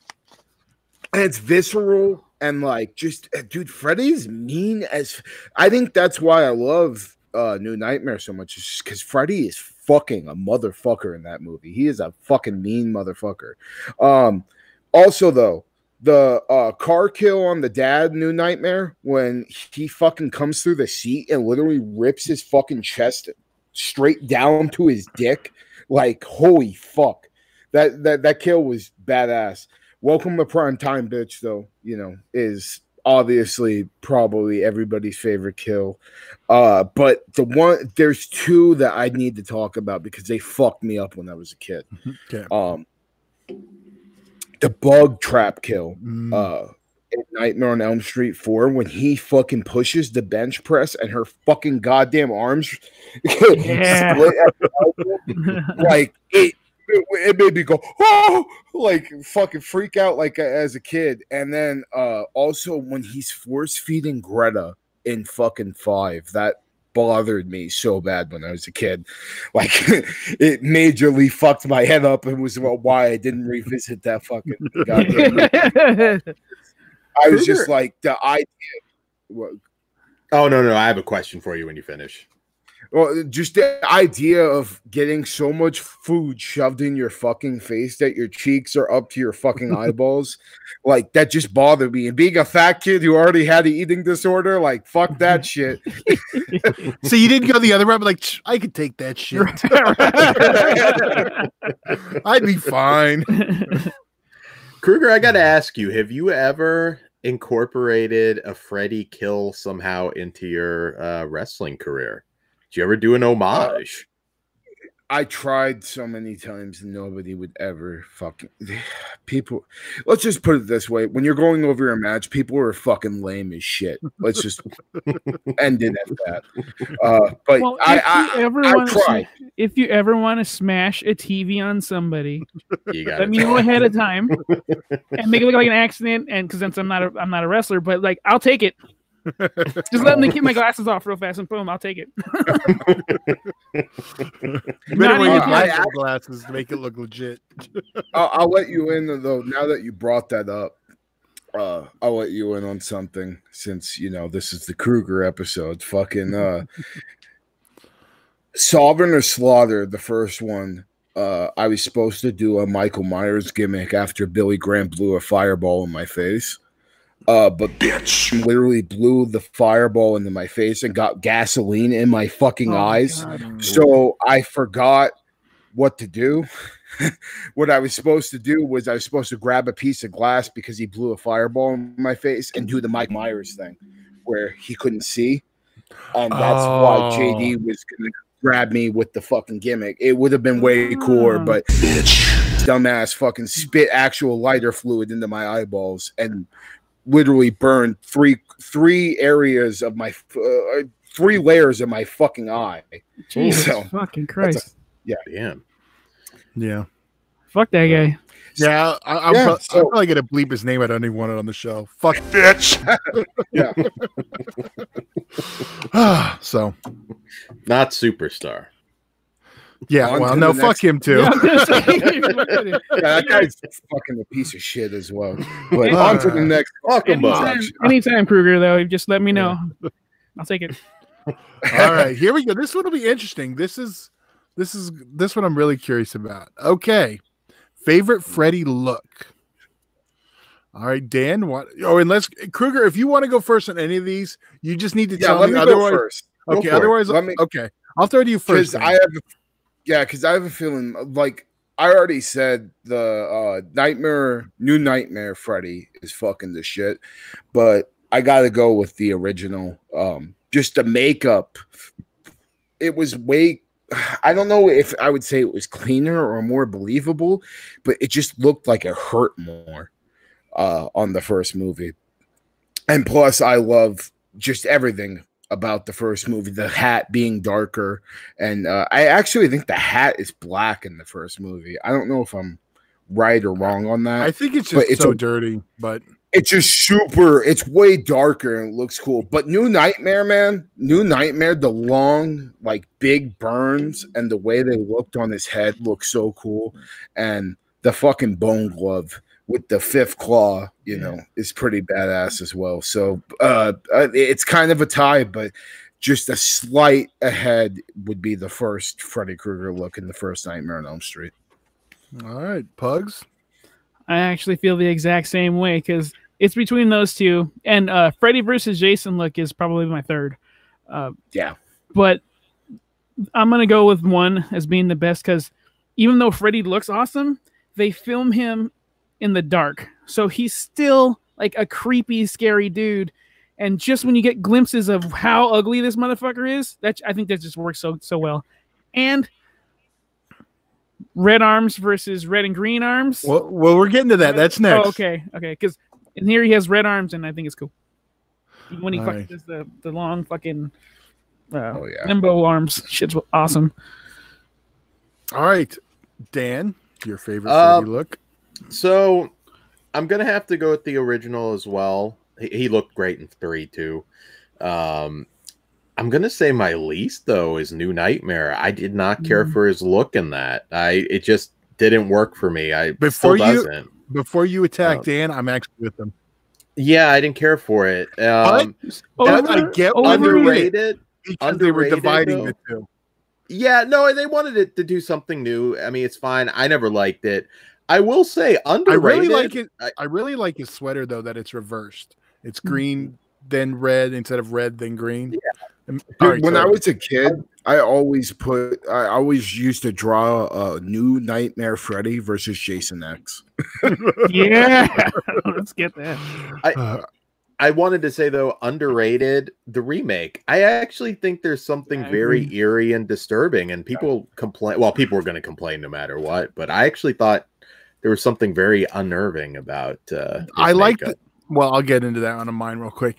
And it's visceral and like just dude, Freddy's mean as I think that's why I love New Nightmare so much, is because Freddy is fucking a motherfucker in that movie. He is a fucking mean motherfucker. Also though, the car kill on the dad New Nightmare, when he fucking comes through the seat and literally rips his fucking chest straight down to his dick, like holy fuck, that kill was badass. Welcome to Primetime, bitch, though, you know, is obviously probably everybody's favorite kill. But there's two that I need to talk about because they fucked me up when I was a kid. Okay. The bug trap kill in Nightmare on Elm Street 4, when he fucking pushes the bench press and her fucking goddamn arms split at the elbow. Like it made me go, oh, like fucking freak out like as a kid. And then also when he's force feeding Greta in fucking 5, that bothered me so bad when I was a kid. Like it majorly fucked my head up and was why I didn't revisit that fucking goddamn. I was just like the idea. Oh no, I have a question for you when you finish. Well, just the idea of getting so much food shoved in your fucking face that your cheeks are up to your fucking eyeballs, like that just bothered me. And being a fat kid who already had an eating disorder, like fuck that shit. So you didn't go the other route, like I could take that shit. I'd be fine. Krueger, I got to ask you, have you ever incorporated a Freddy kill somehow into your wrestling career? Did you ever do an homage? I tried so many times and nobody would ever fucking people. Let's just put it this way: when you're going over a match, people are fucking lame as shit. Let's just end it at that. But well, I tried. If you ever want to smash a TV on somebody, you got let me know ahead of time and make it look like an accident. And because since I'm not a wrestler, but like I'll take it. Just let me keep my glasses off real fast and boom, I'll take it. Glasses to make it look legit. I'll let you in though. Now that you brought that up, I'll let you in on something since you know this is the Krueger episode. Fucking Sovereign or Slaughter, the first one. I was supposed to do a Michael Myers gimmick after Billy Graham blew a fireball in my face. But bitch literally blew the fireball into my face and got gasoline in my fucking eyes. God. So I forgot what to do. What I was supposed to do was I was supposed to grab a piece of glass because he blew a fireball in my face and do the Mike Myers thing where he couldn't see. And that's why JD was going to grab me with the fucking gimmick. It would have been way cooler, but bitch, dumbass fucking spit actual lighter fluid into my eyeballs and literally burned three areas of my 3 layers of my fucking eye. Jesus fucking Christ! Yeah. Fuck that guy. Yeah, I'm probably gonna bleep his name. I don't even want it on the show. Fuck bitch. Yeah. So, not superstar. Yeah, well, no, fuck him too. Yeah, that guy's fucking a piece of shit as well. But on to the next. Anytime, Krueger, though, just let me know. Yeah. I'll take it. All right, here we go. This one will be interesting. This one I'm really curious about. Okay, favorite Freddy look. All right, Dan. What? Oh, unless Krueger, if you want to go first on any of these, you just need to tell me. Otherwise, okay. Otherwise, okay. I'll throw to you first. Because I have a feeling like I already said the New Nightmare Freddy is fucking the shit, but I gotta go with the original. Just the makeup, it was way. I don't know if I would say it was cleaner or more believable, but it just looked like it hurt more on the first movie. And plus, I love just everything about the first movie, the hat being darker. And I actually think the hat is black in the first movie. I don't know if I'm right or wrong on that. I think it's just so dirty, but it's just super, it's way darker and it looks cool. But New Nightmare, man, New Nightmare, the long, like big burns and the way they looked on his head looked so cool. And the fucking bone glove with the fifth claw, you know, is pretty badass as well. So it's kind of a tie, but just a slight ahead would be the first Freddy Krueger look in the first Nightmare on Elm Street. All right, Pugs. I actually feel the exact same way because it's between those two, and Freddy versus Jason look is probably my third. Yeah, but I'm gonna go with one as being the best because even though Freddy looks awesome, they film him in the dark, so he's still like a creepy, scary dude. And just when you get glimpses of how ugly this motherfucker is, I think that just works so well. And red arms versus red and green arms. Well, we're getting to that. That's next. Oh, okay. Because in here he has red arms, and I think it's cool. When he fucking does the long fucking limbo arms, shit's awesome. All right, Dan, your favorite Freddy look? So I'm gonna have to go with the original as well. He looked great in 3 too. I'm gonna say my least though is New Nightmare. I did not care for his look in that. It just didn't work for me. Before you attack Dan, I'm actually with them. Yeah, I didn't care for it. I get underrated because they were dividing the two. Yeah, no, they wanted it to do something new. I mean, it's fine. I never liked it. I will say underrated. I really like it. I really like his sweater though, that it's reversed. It's green, then red instead of red, then green. Yeah. Dude, when I was a kid, I always used to draw a New Nightmare Freddy versus Jason X. Yeah, let's get that. I wanted to say though, underrated the remake. I actually think there's something very eerie and disturbing, and people complain. Well, people were going to complain no matter what, but I actually thought there was something very unnerving about. I liked it. Well, I'll get into that on mine real quick.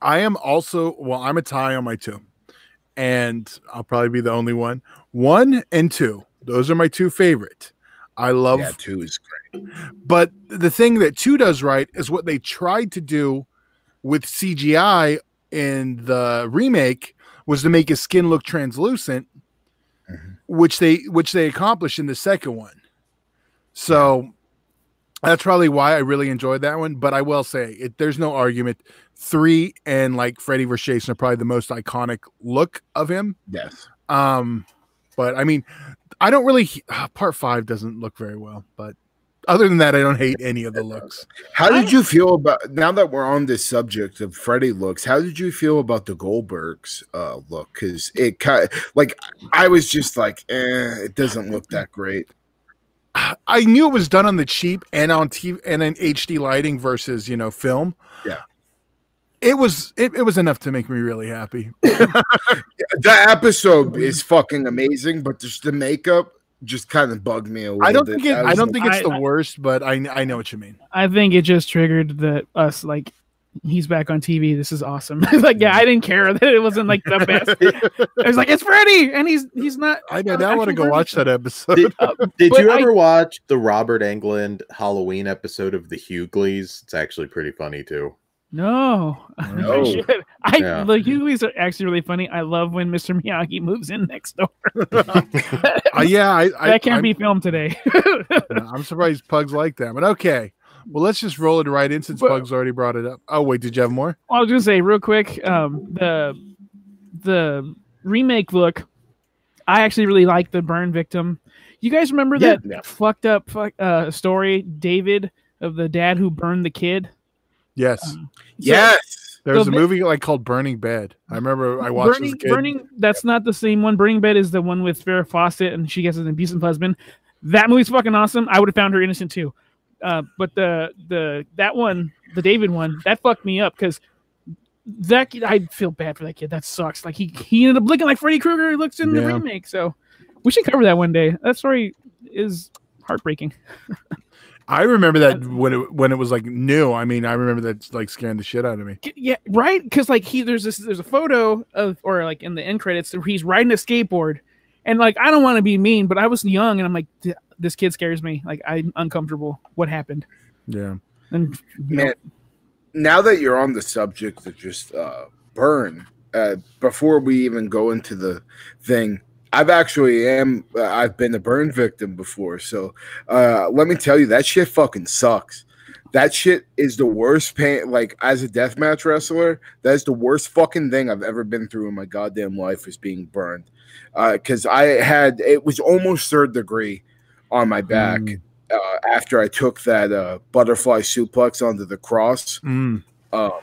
I am also, I'm a tie on my 2, and I'll probably be the only one. 1 and 2, those are my 2 favorite. I love 2 is great. But the thing that 2 does right is what they tried to do with CGI in the remake was to make his skin look translucent, which they accomplished in the second one. So that's probably why I really enjoyed that one. But I will say, there's no argument. 3 and like Freddy vs. Jason are probably the most iconic look of him. Yes. But I mean, I don't really. Part 5 doesn't look very well, but other than that, I don't hate any of the looks. How did you feel about, now that we're on this subject of Freddy looks, how did you feel about the Goldbergs look? Because it kind of, like, I was just like, it doesn't look that great. I knew it was done on the cheap and on TV and in HD lighting versus, film. Yeah. It was enough to make me really happy. The episode is fucking amazing, but just the makeup just kind of bugged me a little bit. I don't think it's the worst, but I know what you mean. I think it just triggered us like, he's back on TV. This is awesome. Like, I didn't care that it wasn't like the best. I was like, it's Freddy, and he's not. I now want to go watch that episode. Did you ever watch the Robert Englund Halloween episode of the Hughleys? It's actually pretty funny too. No. The Hughleys are actually really funny. I love when Mr. Miyagi moves in next door. That can't be filmed today. I'm surprised Pugs like that, but okay. Well, let's just roll it right in since Pugs already brought it up. Oh, wait, did you have more? Well, I was going to say real quick, the remake look, I actually really like the burn victim. You guys remember that fucked up story, David, of the dad who burned the kid? Yes. Yes. There was a movie like called Burning Bed. I remember I watched as a kid. Burning. That's not the same one. Burning Bed is the one with Farrah Fawcett, and she gets an abusive husband. That movie's fucking awesome. I would have found her innocent too. But that one, the David one, that fucked me up because that kid, I feel bad for that kid. That sucks. Like he ended up looking like Freddy Krueger. He looks in the remake. So we should cover that one day. That story is heartbreaking. I remember that when it was like new. I mean, I remember that like scaring the shit out of me. Yeah, right. Because like there's a photo of, or like in the end credits, where he's riding a skateboard, and like I don't want to be mean, but I was young, and I'm like, this kid scares me. Like I'm uncomfortable. What happened? Yeah. And man, now that you're on the subject of just burn, before we even go into the thing. I've been a burn victim before, so let me tell you, that shit fucking sucks. That shit is the worst pain. Like, as a deathmatch wrestler, that is the worst fucking thing I've ever been through in my goddamn life, is being burned. Because it was almost 3rd degree on my back after I took that butterfly suplex onto the cross. I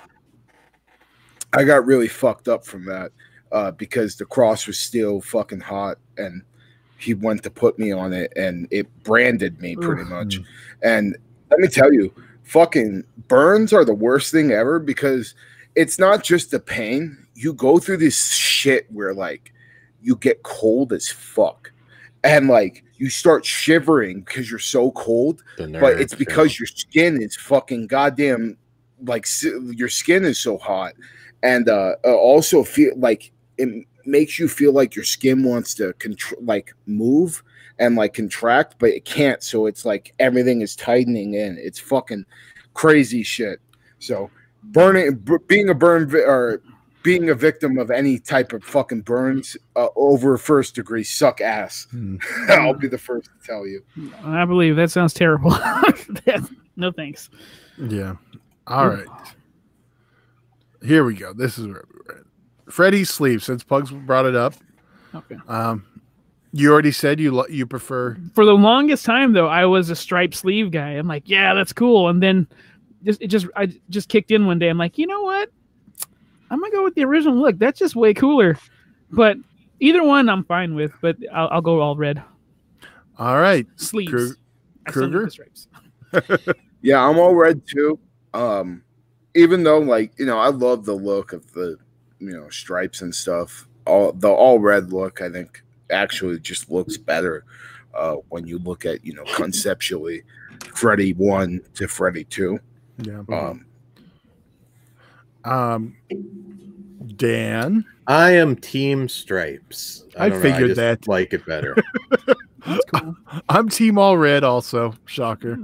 got really fucked up from that. Because the cross was still fucking hot, and he went to put me on it, and it branded me pretty much. And let me tell you, fucking burns are the worst thing ever, because it's not just the pain. You go through this shit where like you get cold as fuck, and like you start shivering because you're so cold, but it's because your skin is fucking goddamn, like your skin is so hot, and also feel like it makes you feel like your skin wants to move and like contract, but it can't. So it's like everything is tightening in. It's fucking crazy shit. So being a victim of any type of fucking burns over 1st degree suck ass. I'll be the first to tell you. I believe that sounds terrible. No thanks. Yeah. All right. Here we go. This is where we're at. Freddy's sleeve, since Pugs brought it up. Okay. You already said you prefer. For the longest time, though, I was a striped sleeve guy. I'm like, yeah, that's cool. And then I just kicked in one day. I'm like, you know what? I'm gonna go with the original look. That's just way cooler. But either one, I'm fine with. But I'll go all red. All right, sleeves. Krueger. Stripes. Yeah, I'm all red too. Even though, like, I love the look of the, stripes and stuff. The all red look, I think, actually just looks better when you look at, conceptually, Freddy 1 to Freddy 2. Yeah. Dan, I am Team Stripes. I figured that. Like it better. That's cool. I'm Team All Red also. Shocker.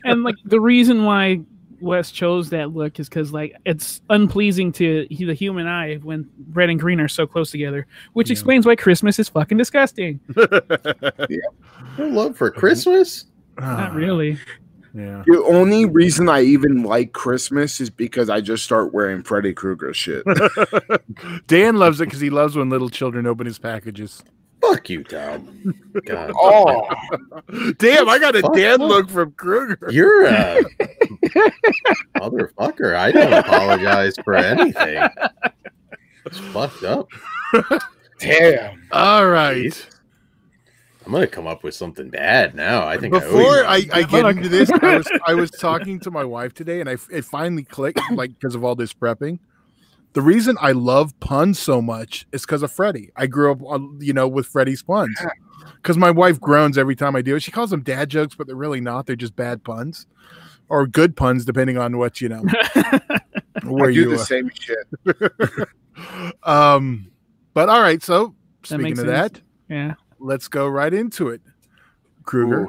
And like the reason why Wes chose that look is because like it's unpleasing to the human eye when red and green are so close together, which explains why Christmas is fucking disgusting. No love for Christmas? Not really. Yeah. The only reason I even like Christmas is because I just start wearing Freddy Krueger shit. Dan loves it because he loves when little children open his packages. Fuck you, Tom. God. Oh, damn! I got a Dan look from Krueger. You're a motherfucker. I don't apologize for anything. It's fucked up. Damn. All right. Jeez. I'm gonna come up with something bad now. I think before I get into this, I was talking to my wife today, and it finally clicked, like because of all this prepping. The reason I love puns so much is because of Freddy. I grew up, with Freddy's puns. Because my wife groans every time I do it. She calls them dad jokes, but they're really not. They're just bad puns, or good puns, depending on what where I do the same shit. But all right. So speaking of sense. that, Yeah. Let's go right into it. Krueger.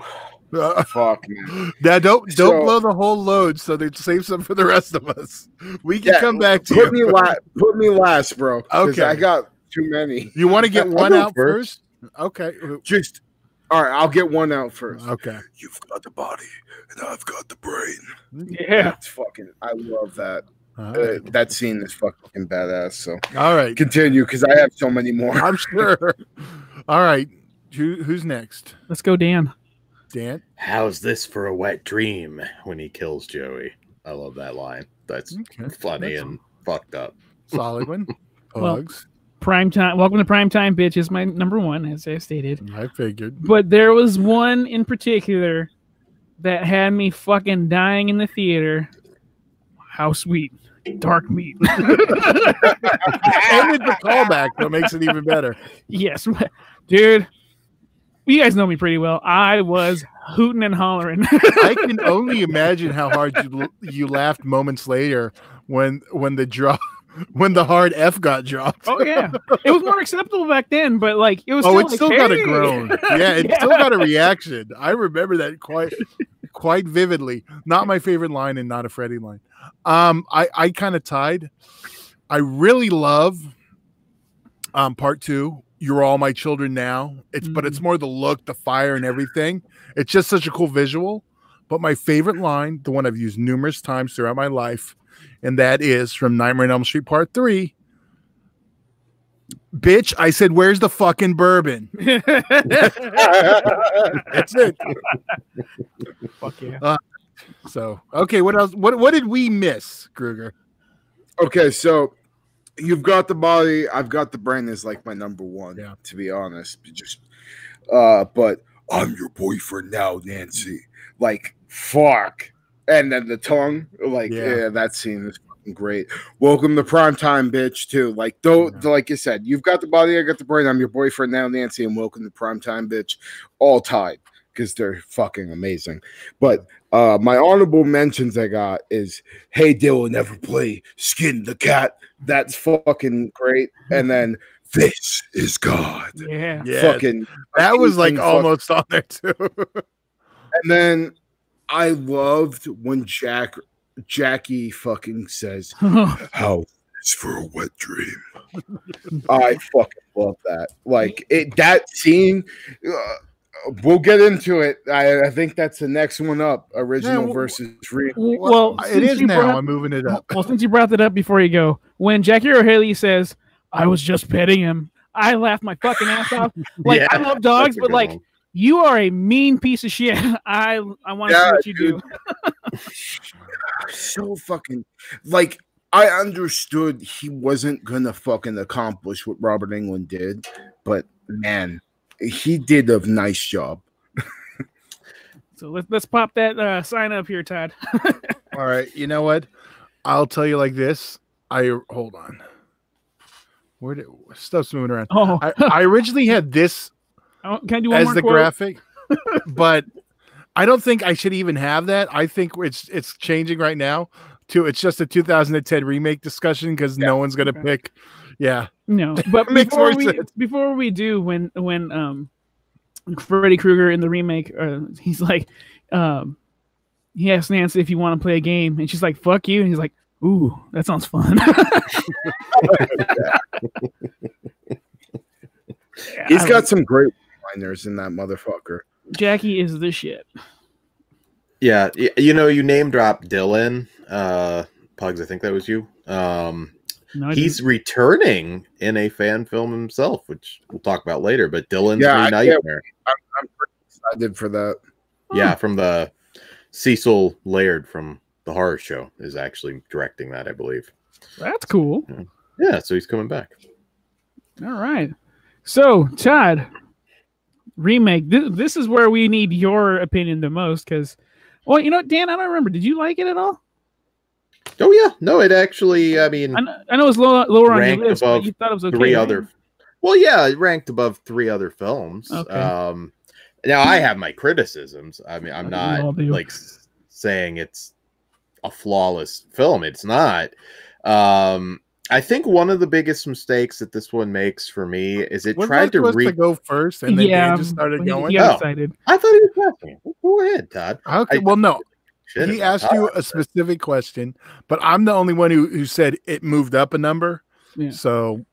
Fuck, man. Now don't blow the whole load, so they save some for the rest of us. We can come back to put me last, bro. Okay. I got too many. You want to get one out first? Okay. All right, I'll get one out first. Okay. You've got the body, and I've got the brain. Yeah. It's fucking, I love that. Right. That scene is fucking badass. So all right. Continue, because I have so many more. I'm sure. All right. Who's next? Let's go, Dan. Dan? How's this for a wet dream when he kills Joey? I love that line. That's funny and fucked up. Solid one. Well, Pugs. Prime time. Welcome to Prime Time, bitch, is my number one, as I stated. I figured. But there was one in particular that had me fucking dying in the theater. How sweet. Dark meat. And it's a callback, that makes it even better. Yes, dude. You guys know me pretty well. I was hooting and hollering. I can only imagine how hard you laughed moments later when the hard F got dropped. Oh yeah, it was more acceptable back then, but like it was. Still got a groan. Yeah, it still got a reaction. I remember that quite vividly. Not my favorite line, and not a Freddy line. I kind of tied. I really love part 2. You're all my children now. But it's more the look, the fire, and everything. It's just such a cool visual. But my favorite line, the one I've used numerous times throughout my life, and that is from Nightmare on Elm Street Part 3. Bitch, I said, where's the fucking bourbon? That's it. Fuck yeah. So, okay, what else? What did we miss, Krueger? Okay, so you've got the body. I've got the brain is like my number one, to be honest. But I'm your boyfriend now, Nancy. Like, fuck. And then the tongue, like, yeah that scene is fucking great. Welcome to Primetime, bitch, too. Like, like you said, you've got the body, I got the brain. I'm your boyfriend now, Nancy, and welcome to Primetime, bitch. All tied because they're fucking amazing. But my honorable mentions I got is, hey, Dylan, never play Skin the Cat. That's fucking great. And then this is God. Yeah. Fucking that was like almost on there too. And then I loved when Jackie fucking says, how is for a wet dream. I fucking love that. Like that scene, we'll get into it. I think that's the next one up, original versus remake. Well, it is now. I'm moving it up. Well, since you brought that up before you go, when Jackie O'Haley says, I was just petting him, I laughed my fucking ass off. Like, I love dogs, but like, you are a mean piece of shit. I want to see what you do. So fucking, like, I understood he wasn't gonna fucking accomplish what Robert Englund did, but man, he did a nice job. So let's pop that sign up here, Todd. All right, you know what? I'll tell you like this. Hold on. Where did stuff's moving around? Oh, I originally had this can I do one as more the quote? graphic, but I don't think I should even have that. I think it's changing right now to it's just a 2010 remake discussion because no one's gonna pick. Yeah, no, but before we do, when Freddy Krueger in the remake, he's like, he asks Nancy if you want to play a game, and she's like, "Fuck you," and he's like, "Ooh, that sounds fun." He's got some great liners in that motherfucker. Jackie is the shit. Yeah, you know, you name dropped Dylan, Pugs. I think that was you. No, he's returning in a fan film himself, which we'll talk about later. But Dylan's New Nightmare. I'm pretty excited for that. Yeah, from the Cecil Laird from the horror show is actually directing that, I believe. That's cool. Yeah, so he's coming back. All right. So, Todd, remake. This is where we need your opinion the most because, well, you know, Dan, I don't remember. Did you like it at all? Oh yeah, no, it actually. I mean, I know it's lower on your list, but you thought it was okay. Three other. Well, yeah, it ranked above 3 other films. Okay. Now I have my criticisms. I mean, I'm not like saying it's a flawless film. It's not. I think one of the biggest mistakes that this one makes for me is it tried to go first, and then Dan just started going. He got excited. I thought he was asking. Go ahead, Todd. Okay. Well, no. He asked you a specific question, but I'm the only one who said it moved up a number. Yeah. So,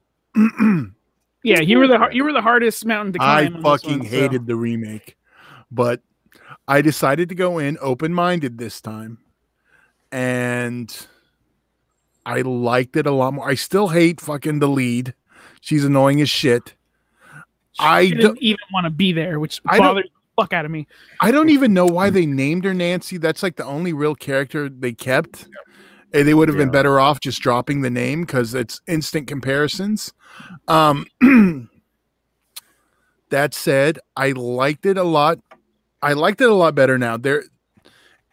yeah, you were the hardest mountain to climb. I fucking hated the remake, but I decided to go in open-minded this time, and I liked it a lot more. I still hate fucking the lead; she's annoying as shit. I didn't even want to be there, which bothered the fuck out of me. I don't even know why they named her Nancy. That's like the only real character they kept. And they would have been better off just dropping the name because it's instant comparisons. That said, I liked it a lot. I liked it a lot better now.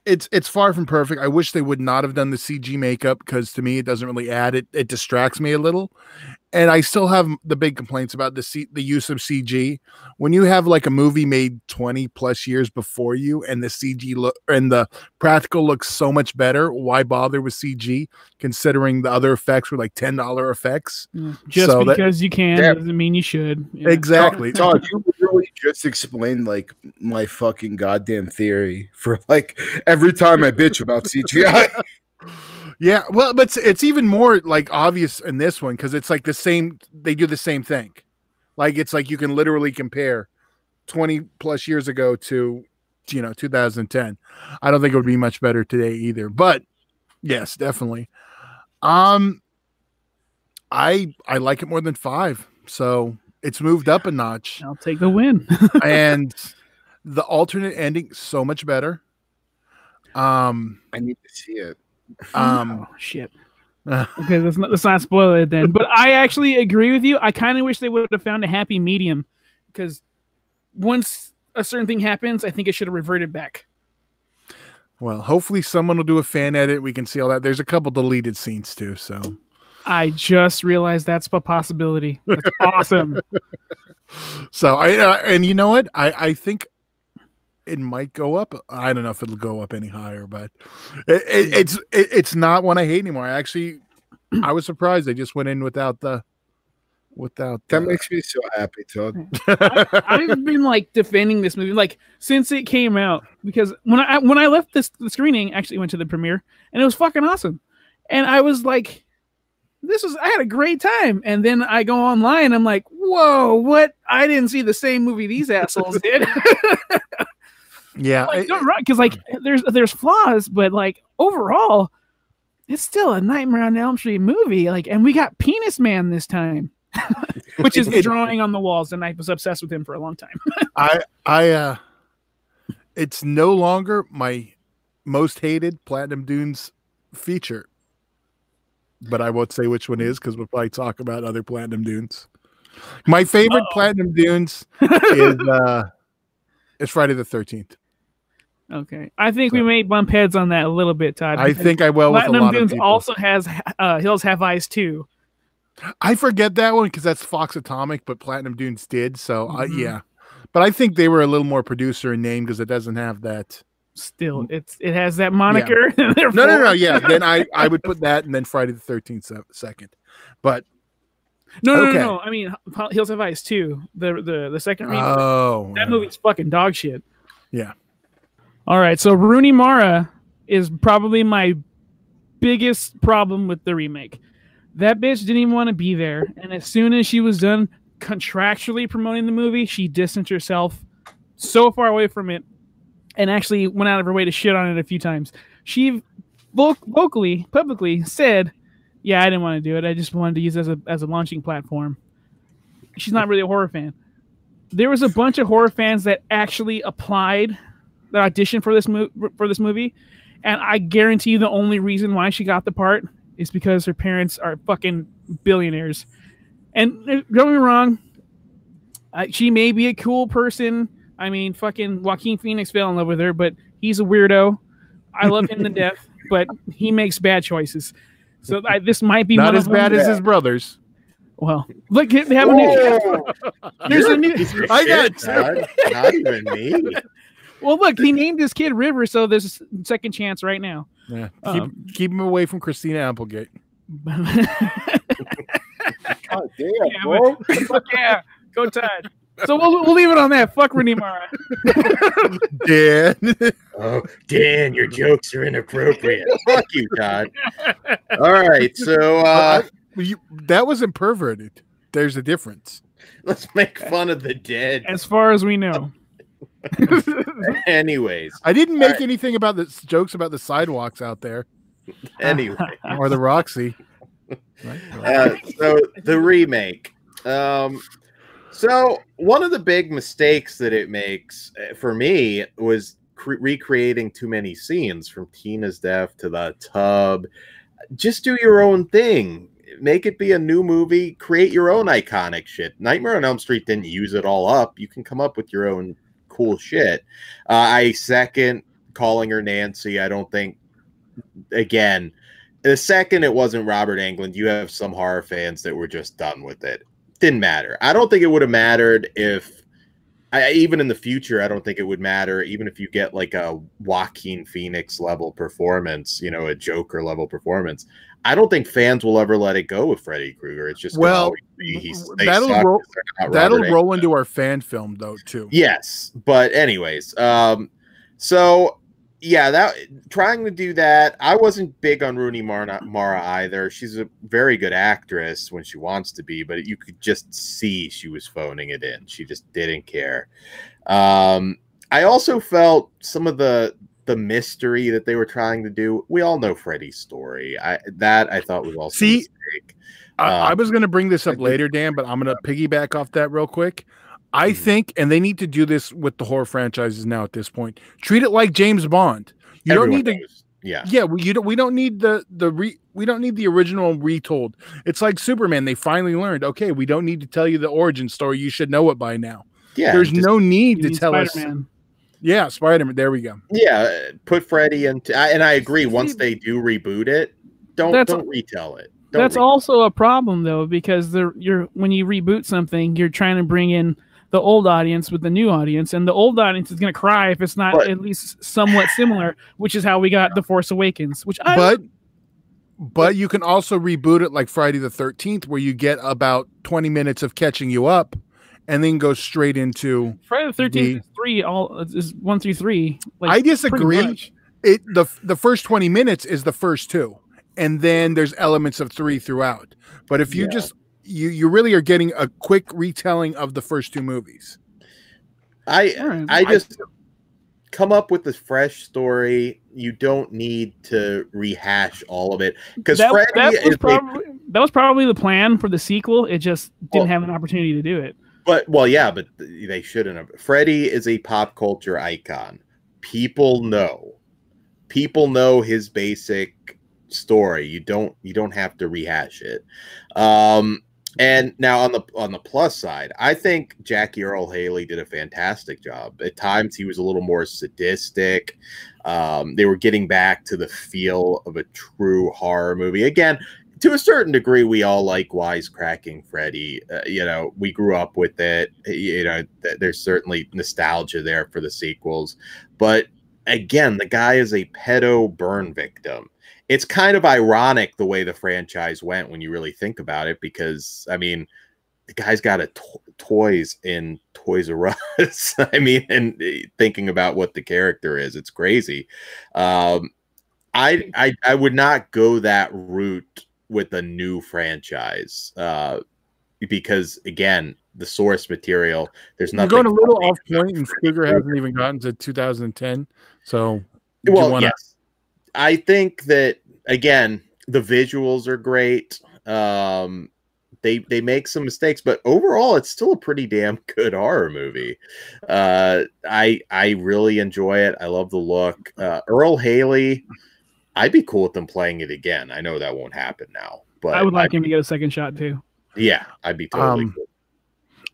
It's far from perfect. I wish they would not have done the CG makeup because to me it doesn't really add it. It distracts me a little. And I still have the big complaints about the use of CG. When you have like a movie made 20 plus years before you and the CG look and the practical looks so much better, why bother with CG considering the other effects were like $10 effects? Just so because you can doesn't mean you should. Yeah. Exactly. Todd, you literally just explained like my fucking goddamn theory for like every time I bitch about CGI. Yeah, well, but it's even more like obvious in this one because it's like the same. They do the same thing. Like it's like you can literally compare 20 plus years ago to 2010. I don't think it would be much better today either. But yes, definitely. I like it more than 5, so it's moved up a notch. I'll take the win. And the alternate ending so much better. I need to see it. Oh shit. Okay, let's not spoil it then. But I actually agree with you. I kind of wish they would have found a happy medium because once a certain thing happens, I think it should have reverted back. Well, hopefully someone will do a fan edit. We can see all that. There's a couple deleted scenes too. So I just realized that's a possibility. That's awesome. So and you know what? I think it might go up. I don't know if it'll go up any higher, but it's not one I hate anymore. I was surprised they just went in without. That makes me so happy, Todd. I've been like defending this movie like since it came out because when I left the screening, actually went to the premiere and it was fucking awesome, and I was like, I had a great time, and then I go online, I'm like, whoa, what? I didn't see the same movie these assholes did. Yeah, like, because like there's flaws, but like overall, it's still a Nightmare on Elm Street movie. Like, and we got Penis Man this time, which is the drawing on the walls, and I was obsessed with him for a long time. It's no longer my most hated Platinum Dunes feature, but I won't say which one is because we'll probably talk about other Platinum Dunes. My favorite Platinum Dunes is Friday the 13th. Okay, I think we may bump heads on that a little bit, Todd. I think I will. Platinum with a lot Dunes of people. also has Hills Have Eyes too. I forget that one because that's Fox Atomic, but Platinum Dunes did. So yeah, but I think they were a little more producer in name because it doesn't have that. Still, it has that moniker. Yeah. No. Yeah, then I would put that and then Friday the 13th second, but. No. I mean, Hills Have Eyes too. The second remake. Oh, that movie's fucking dog shit. Yeah. All right, so Rooney Mara is probably my biggest problem with the remake. That bitch didn't even want to be there, and as soon as she was done contractually promoting the movie, she distanced herself so far away from it, and actually went out of her way to shit on it a few times. She vocally, publicly said, "Yeah, I didn't want to do it. I just wanted to use it as a launching platform." She's not really a horror fan. There was a bunch of horror fans that actually applied. The audition for this movie, and I guarantee you the only reason why she got the part is because her parents are fucking billionaires. And don't get me wrong, she may be a cool person. I mean, fucking Joaquin Phoenix fell in love with her, but he's a weirdo. I love him to death, but he makes bad choices. So this might be not one as of bad them. as his brothers. Well, look, they have a new. There's a new. I got not even me. Well, look, he named his kid River, so there's a second chance right now. Yeah, keep him away from Christina Applegate. God damn, bro. Fuck yeah, go Todd. So we'll leave it on that. Fuck Rooney Mara. Dan. Oh, Dan, your jokes are inappropriate. Fuck you, Todd. All right, so that wasn't perverted. There's a difference. Let's make fun of the dead. As far as we know. Anyways, I didn't make anything about the jokes about the sidewalks out there. Anyway, or the Roxy. So the remake. So one of the big mistakes that it makes for me was recreating too many scenes, from Tina's death to the tub. just do your own thing. Make it be a new movie. Create your own iconic shit. Nightmare on Elm Street didn't use it all up. You can come up with your own cool shit. I second calling her Nancy. I don't think, again, the second it wasn't Robert Englund, you have some horror fans that were just done with it. Didn't matter. I don't think it would have mattered if, even in the future, I don't think it would matter, even if you get like a Joaquin Phoenix level performance, you know, a Joker level performance. I don't think fans will ever let it go with Freddy Krueger. It's just that'll roll into our fan film though too. Yes, but anyways, so yeah, that trying to do that. I wasn't big on Rooney Mara either. She's a very good actress when she wants to be, but you could just see she was phoning it in. She just didn't care. I also felt some of the mystery that they were trying to do. We all know Freddy's story. I thought was also a mistake. I was going to bring this up later, Dan, but I'm going to piggyback off that real quick. I think, and they need to do this with the horror franchises now at this point. Treat it like James Bond. You don't need to. Yeah. We don't need we don't need the original retold. It's like Superman. They finally learned. Okay, we don't need to tell you the origin story. You should know it by now. Yeah. There's no need to tell Spider-Man. Us. Yeah, Spider-Man. There we go. Yeah, put Freddy into. And I agree. Once they do reboot it, don't retell it. That's also a problem though, because when you reboot something, you're trying to bring in the old audience with the new audience, and the old audience is going to cry if it's not at least somewhat similar, which is how we got The Force Awakens. But you can also reboot it like Friday the 13th, where you get about 20 minutes of catching you up, and then go straight into Friday the 13th. Is 1 through 3. Like, I disagree. The first 20 minutes is the first two, and then there's elements of 3 throughout. But if you just you really are getting a quick retelling of the first two movies. I just come up with this fresh story. You don't need to rehash all of it, because that was probably the plan for the sequel. It just didn't have an opportunity to do it. But they shouldn't have. Freddy is a pop culture icon. People know his basic story. You don't have to rehash it. And now on the plus side, I think Jackie Earle Haley did a fantastic job. At times he was a little more sadistic. They were getting back to the feel of a true horror movie. Again, to a certain degree, we all like wisecracking Freddy. We grew up with it. There's certainly nostalgia there for the sequels. But again, the guy is a pedo burn victim. It's kind of ironic the way the franchise went when you really think about it, because, I mean, the guy's got toys in Toys R Us. I mean, and thinking about what the character is, it's crazy. I would not go that route with a new franchise because, again, the source material, there's nothing. You're going a little off point, and Krueger hasn't even gotten to 2010. So, yes. I think that, again, the visuals are great. They make some mistakes, but overall, it's still a pretty damn good horror movie. I really enjoy it. I love the look. Earl Haley, I'd be cool with them playing it again. I know that won't happen now, but I would like him to get a second shot too. Yeah, I'd be totally cool.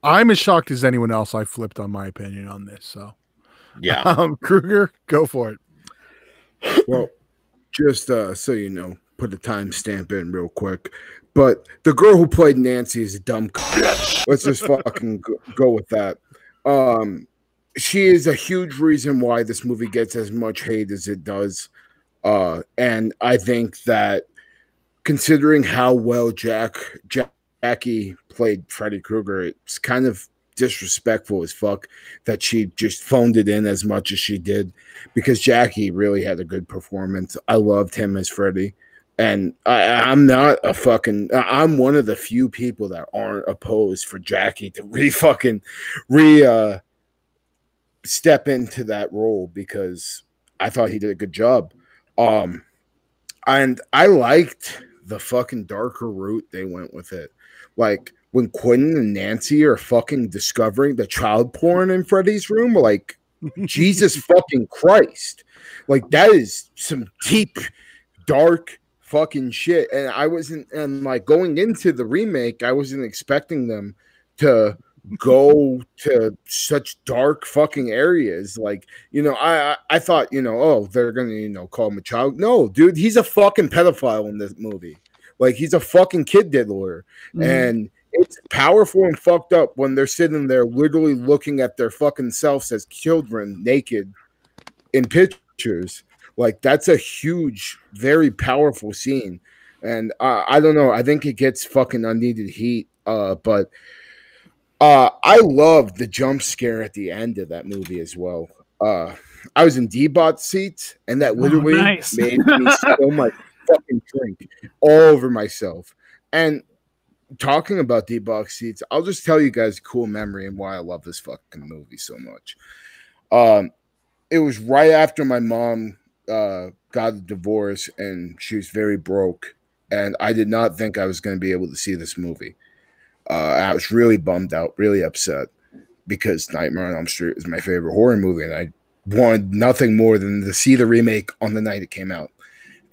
I'm as shocked as anyone else. I flipped on my opinion on this. So, yeah, Krueger, go for it. Well, just so you know, put a timestamp in real quick. But the girl who played Nancy is a dumb c***. Let's just fucking go with that. She is a huge reason why this movie gets as much hate as it does. And I think that considering how well Jackie played Freddy Krueger, it's kind of disrespectful as fuck that she just phoned it in as much as she did, because Jackie really had a good performance. I loved him as Freddy, and I'm one of the few people that aren't opposed for Jackie to step into that role, because I thought he did a good job. And I liked the fucking darker route they went with it. Like, when Quentin and Nancy are fucking discovering the child porn in Freddy's room, like, Jesus fucking Christ. Like, that is some deep, dark, fucking shit. And I wasn't, and like going into the remake, I wasn't expecting them to go to such dark fucking areas. Like, you know, I thought, you know, oh, they're gonna, you know, call him a child. No, dude, he's a fucking pedophile in this movie. Like, he's a fucking kid diddler. And it's powerful and fucked up when they're sitting there literally looking at their fucking selves as children naked in pictures. Like, that's a huge, very powerful scene. And I don't know, I think it gets fucking unneeded heat. But I loved the jump scare at the end of that movie as well. I was in D-Bot seats, and that literally made me spill my fucking drink all over myself. And talking about D-Box seats, I'll just tell you guys a cool memory and why I love this fucking movie so much. It was right after my mom got a divorce, and she was very broke, and I did not think I was going to be able to see this movie. I was really bummed out, really upset, because Nightmare on Elm Street is my favorite horror movie, and I wanted nothing more than to see the remake on the night it came out.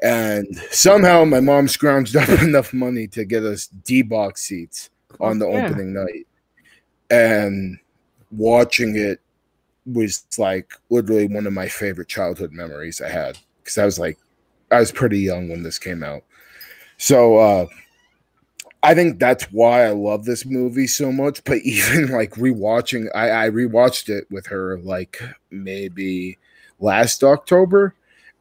And somehow my mom scrounged up enough money to get us D-Box seats on the opening night. And watching it was like literally one of my favorite childhood memories I had, because I was pretty young when this came out. So I think that's why I love this movie so much. But even like rewatching, I rewatched it with her like maybe last October,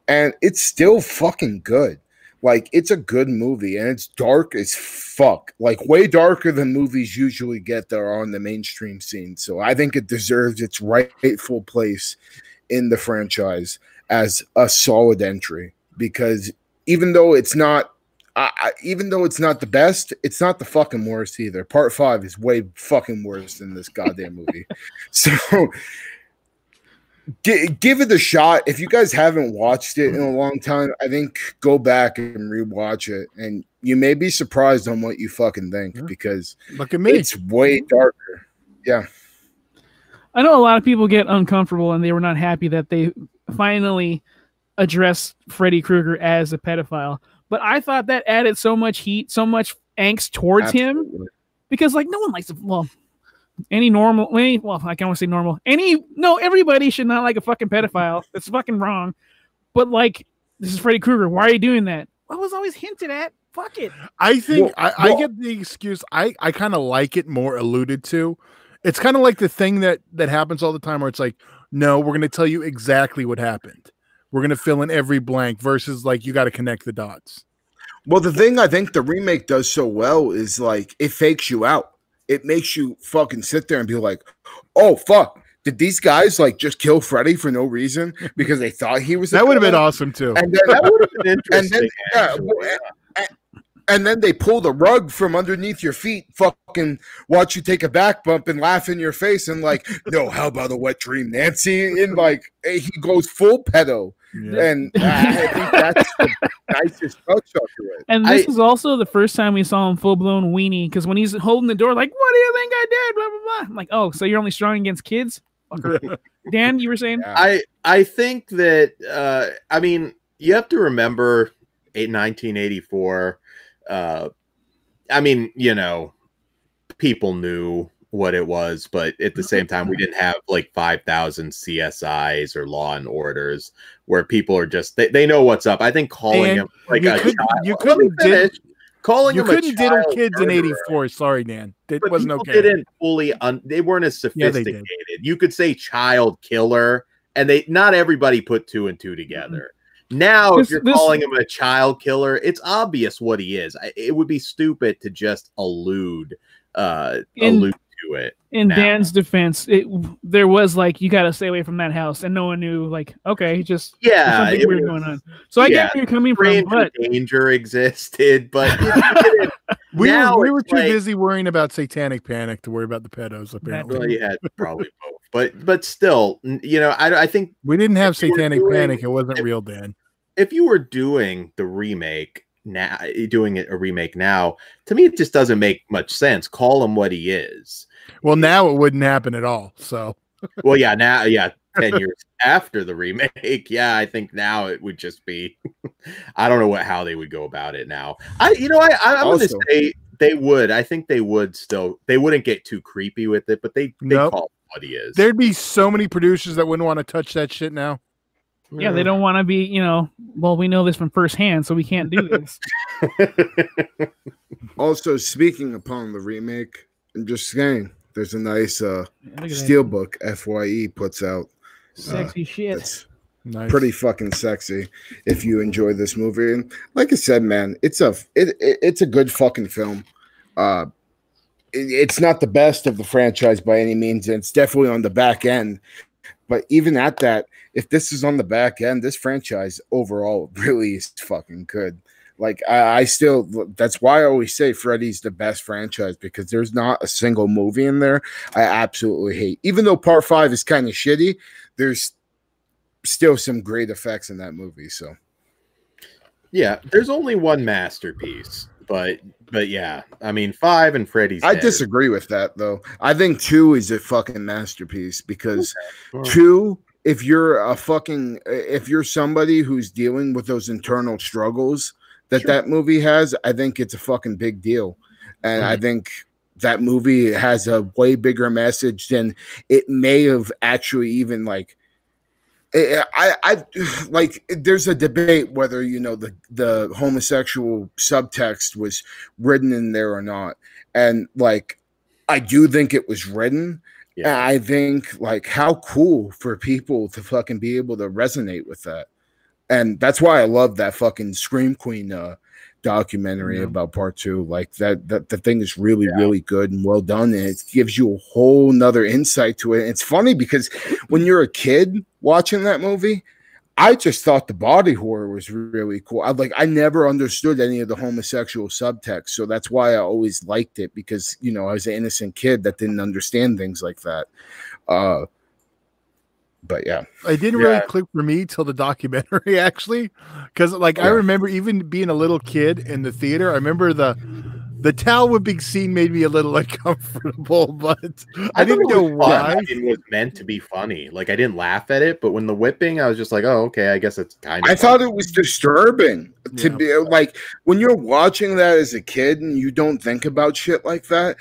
and it's still fucking good. Like, it's a good movie, and it's dark as fuck. Like, way darker than movies usually get that are on the mainstream scene. So I think it deserves its rightful place in the franchise as a solid entry, because even though it's not the best, it's not the fucking worst either. Part 5 is way fucking worse than this goddamn movie. So give it a shot. If you guys haven't watched it in a long time, I think go back and rewatch it, and you may be surprised on what you fucking think, because look at me, it's way darker. Yeah. I know a lot of people get uncomfortable and they were not happy that they finally addressed Freddy Krueger as a pedophile. But I thought that added so much heat, so much angst towards him, because like no one likes it. Well, I can't want to say normal. Everybody should not like a fucking pedophile. That's fucking wrong. But like, this is Freddy Krueger. Why are you doing that? I was always hinted at. Fuck it. I think I get the excuse. I kind of like it more alluded to. It's kind of like the thing that happens all the time where it's like, no, we're going to tell you exactly what happened. We're going to fill in every blank versus like, you got to connect the dots. Well, the thing I think the remake does so well is like, it fakes you out. It makes you fucking sit there and be like, oh, fuck. Did these guys like just kill Freddy for no reason because they thought he was? That would have been awesome too. And then that would have been interesting. And then they pull the rug from underneath your feet, fucking watch you take a back bump and laugh in your face, and like, no, how about a wet dream, Nancy? And like, he goes full pedo. Yeah. And I think that's the nicest touch of it. And this is also the first time we saw him full blown weenie, because when he's holding the door, like, what do you think I did? Blah blah blah. I'm like, oh, so you're only strong against kids? Dan, you were saying? Yeah. I think that I mean, you have to remember 1984. I mean, you know, people knew what it was, but at the same time, we didn't have like 5,000 CSIs or Law and Orders where people are just they know what's up. I think calling him like you couldn't diddle kids in '84. Sorry, Dan, it wasn't okay. Didn't fully they weren't as sophisticated. You could say child killer, and not everybody put 2 and 2 together. Now, if you're calling him a child killer, it's obvious what he is. It would be stupid to just allude to it. In Dan's defense, there was like, you got to stay away from that house, and no one knew. Like, okay, just something weird going on. So I get where you're coming from, but danger existed, but we were too busy worrying about Satanic Panic to worry about the pedos. Apparently, well, you had probably both, but still, you know, I think we didn't have Satanic Panic. It wasn't real, Dan. If you were doing the remake now, doing a remake now, to me, it just doesn't make much sense. Call him what he is. Well, now it wouldn't happen at all. So, well, yeah, now, yeah, 10 years after the remake, yeah, I think now it would just be, I don't know how they would go about it now. I'm going to say they would. I think they would still, they wouldn't get too creepy with it, but they call it what he is. There'd be so many producers that wouldn't want to touch that shit now. Yeah, they don't want to be, well, we know this from firsthand, so we can't do this. Also, speaking upon the remake, I'm just saying, there's a nice steelbook FYE puts out. Sexy shit. That's pretty fucking sexy if you enjoy this movie. And like I said, man, it's a good fucking film. It's not the best of the franchise by any means, and it's definitely on the back end. But even at that, if this is on the back end, this franchise overall really is fucking good. Like I still, that's why I always say Freddy's the best franchise, because there's not a single movie in there I absolutely hate. Even though part 5 is kind of shitty, there's still some great effects in that movie. So yeah, there's only one masterpiece, but yeah, I mean 5 and Freddy's I dead. disagree with that though. I think 2 is a fucking masterpiece, because 2, if you're somebody who's dealing with those internal struggles that movie has, I think it's a fucking big deal. And I think that movie has a way bigger message than it may have actually even like. I like, there's a debate whether the homosexual subtext was written in there or not, and like I do think it was written. Yeah. And I think like how cool for people to fucking be able to resonate with that. And that's why I love that fucking Scream Queen documentary about part 2. Like that the thing is really, really good and well done. And it gives you a whole nother insight to it. And it's funny because when you're a kid watching that movie, I just thought the body horror was really cool. I never understood any of the homosexual subtext. So that's why I always liked it, because, I was an innocent kid that didn't understand things like that. But yeah, it didn't really click for me till the documentary, actually, because I remember even being a little kid in the theater. I remember the towel whipping scene made me a little uncomfortable, but I didn't know why. It was meant to be funny. Like I didn't laugh at it, but when the whipping, I was just like, oh, okay, I guess it's kind of. I thought it was disturbing to be like, when you're watching that as a kid and you don't think about shit like that.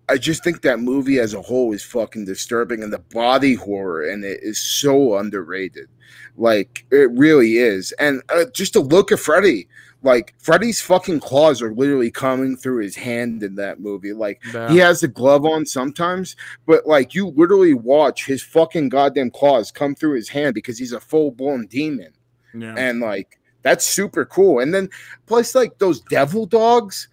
I just think that movie as a whole is fucking disturbing, and the body horror in it is so underrated. Like, it really is. And just to look at Freddy, like, Freddy's fucking claws are literally coming through his hand in that movie. Like, he has a glove on sometimes, but, like, you literally watch his fucking goddamn claws come through his hand because he's a full-blown demon. Yeah. And, like, that's super cool. And then, plus, like, those devil dogs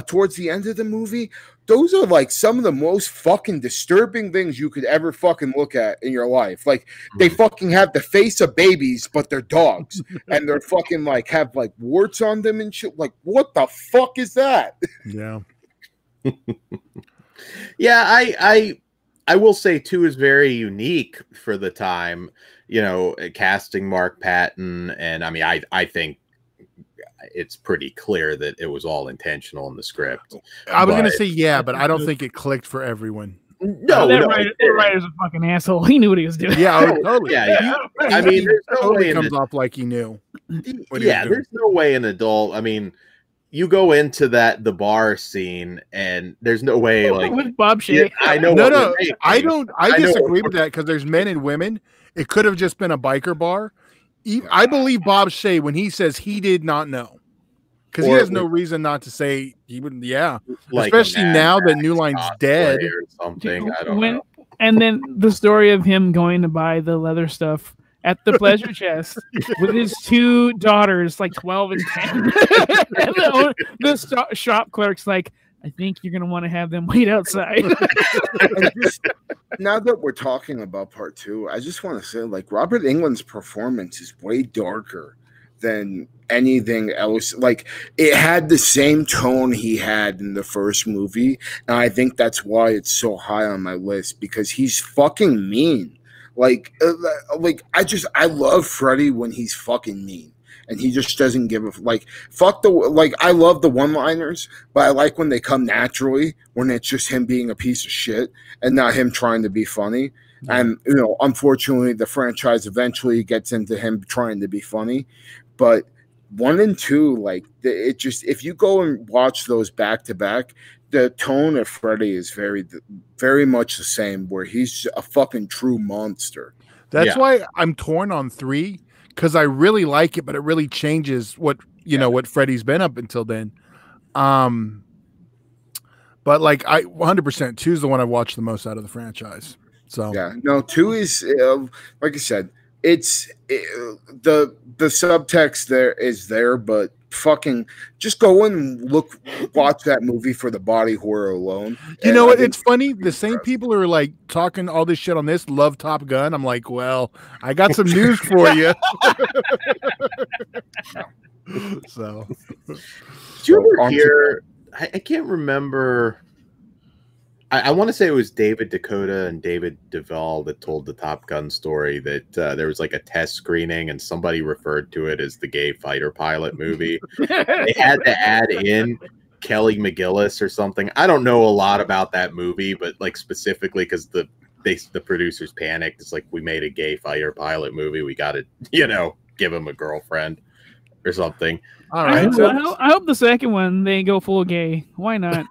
towards the end of the movie, those are like some of the most fucking disturbing things you could ever fucking look at in your life. Like they fucking have the face of babies, but they're dogs, and they're fucking like have like warts on them and shit. Like, what the fuck is that? Yeah. Yeah, I will say 2 is very unique for the time, casting Mark Patton, and I mean I think it's pretty clear that it was all intentional in the script. I was going to say, but I don't think it clicked for everyone. No, that writer's a fucking asshole. He knew what he was doing. Yeah, totally. Yeah. I mean, there's no way comes off like he knew. There's no way an adult. I mean, you go into the bar scene, and there's no way with Bob Shea. I know. No, I don't. I disagree with that, because there's men and women. It could have just been a biker bar. I believe Bob Shea when he says he did not know, because he has no reason not to say he wouldn't. Yeah, like especially now that New Line's dead or something. I don't know. And then the story of him going to buy the leather stuff at the pleasure chest with his 2 daughters, like 12 and 10. And the shop clerk's like, I think you're going to want to have them wait outside. Now that we're talking about part 2, I just want to say, like, Robert Englund's performance is way darker than anything else. Like, it had the same tone he had in the first movie, and I think that's why it's so high on my list, because he's fucking mean. Like I love Freddy when he's fucking mean. And he just doesn't give a I love the one-liners, but I like when they come naturally, when it's just him being a piece of shit and not him trying to be funny. And unfortunately, the franchise eventually gets into him trying to be funny, but 1 and 2, like it just, if you go and watch those back to back, the tone of Freddy is very, very much the same, where he's a fucking true monster. That's why I'm torn on 3, because I really like it, but it really changes what what Freddy's been up until then. But like, I 100% 2 is the one I've watched the most out of the franchise. So yeah, no, 2 is like I said, it's the subtext there is there, but fucking just go and watch that movie for the body horror alone. You know what? It's funny. The same people who are like talking all this shit on this love Top Gun. I'm like, well, I got some news for you. So, did you ever hear? I can't remember. I want to say it was David Dakota and David Duvall that told the Top Gun story that there was like a test screening and somebody referred to it as the gay fighter pilot movie. They had to add in Kelly McGillis or something. I don't know a lot about that movie, but like specifically because the producers panicked. It's like, we made a gay fighter pilot movie. We got to, give him a girlfriend or something. All right. I hope the second one they go full gay. Why not?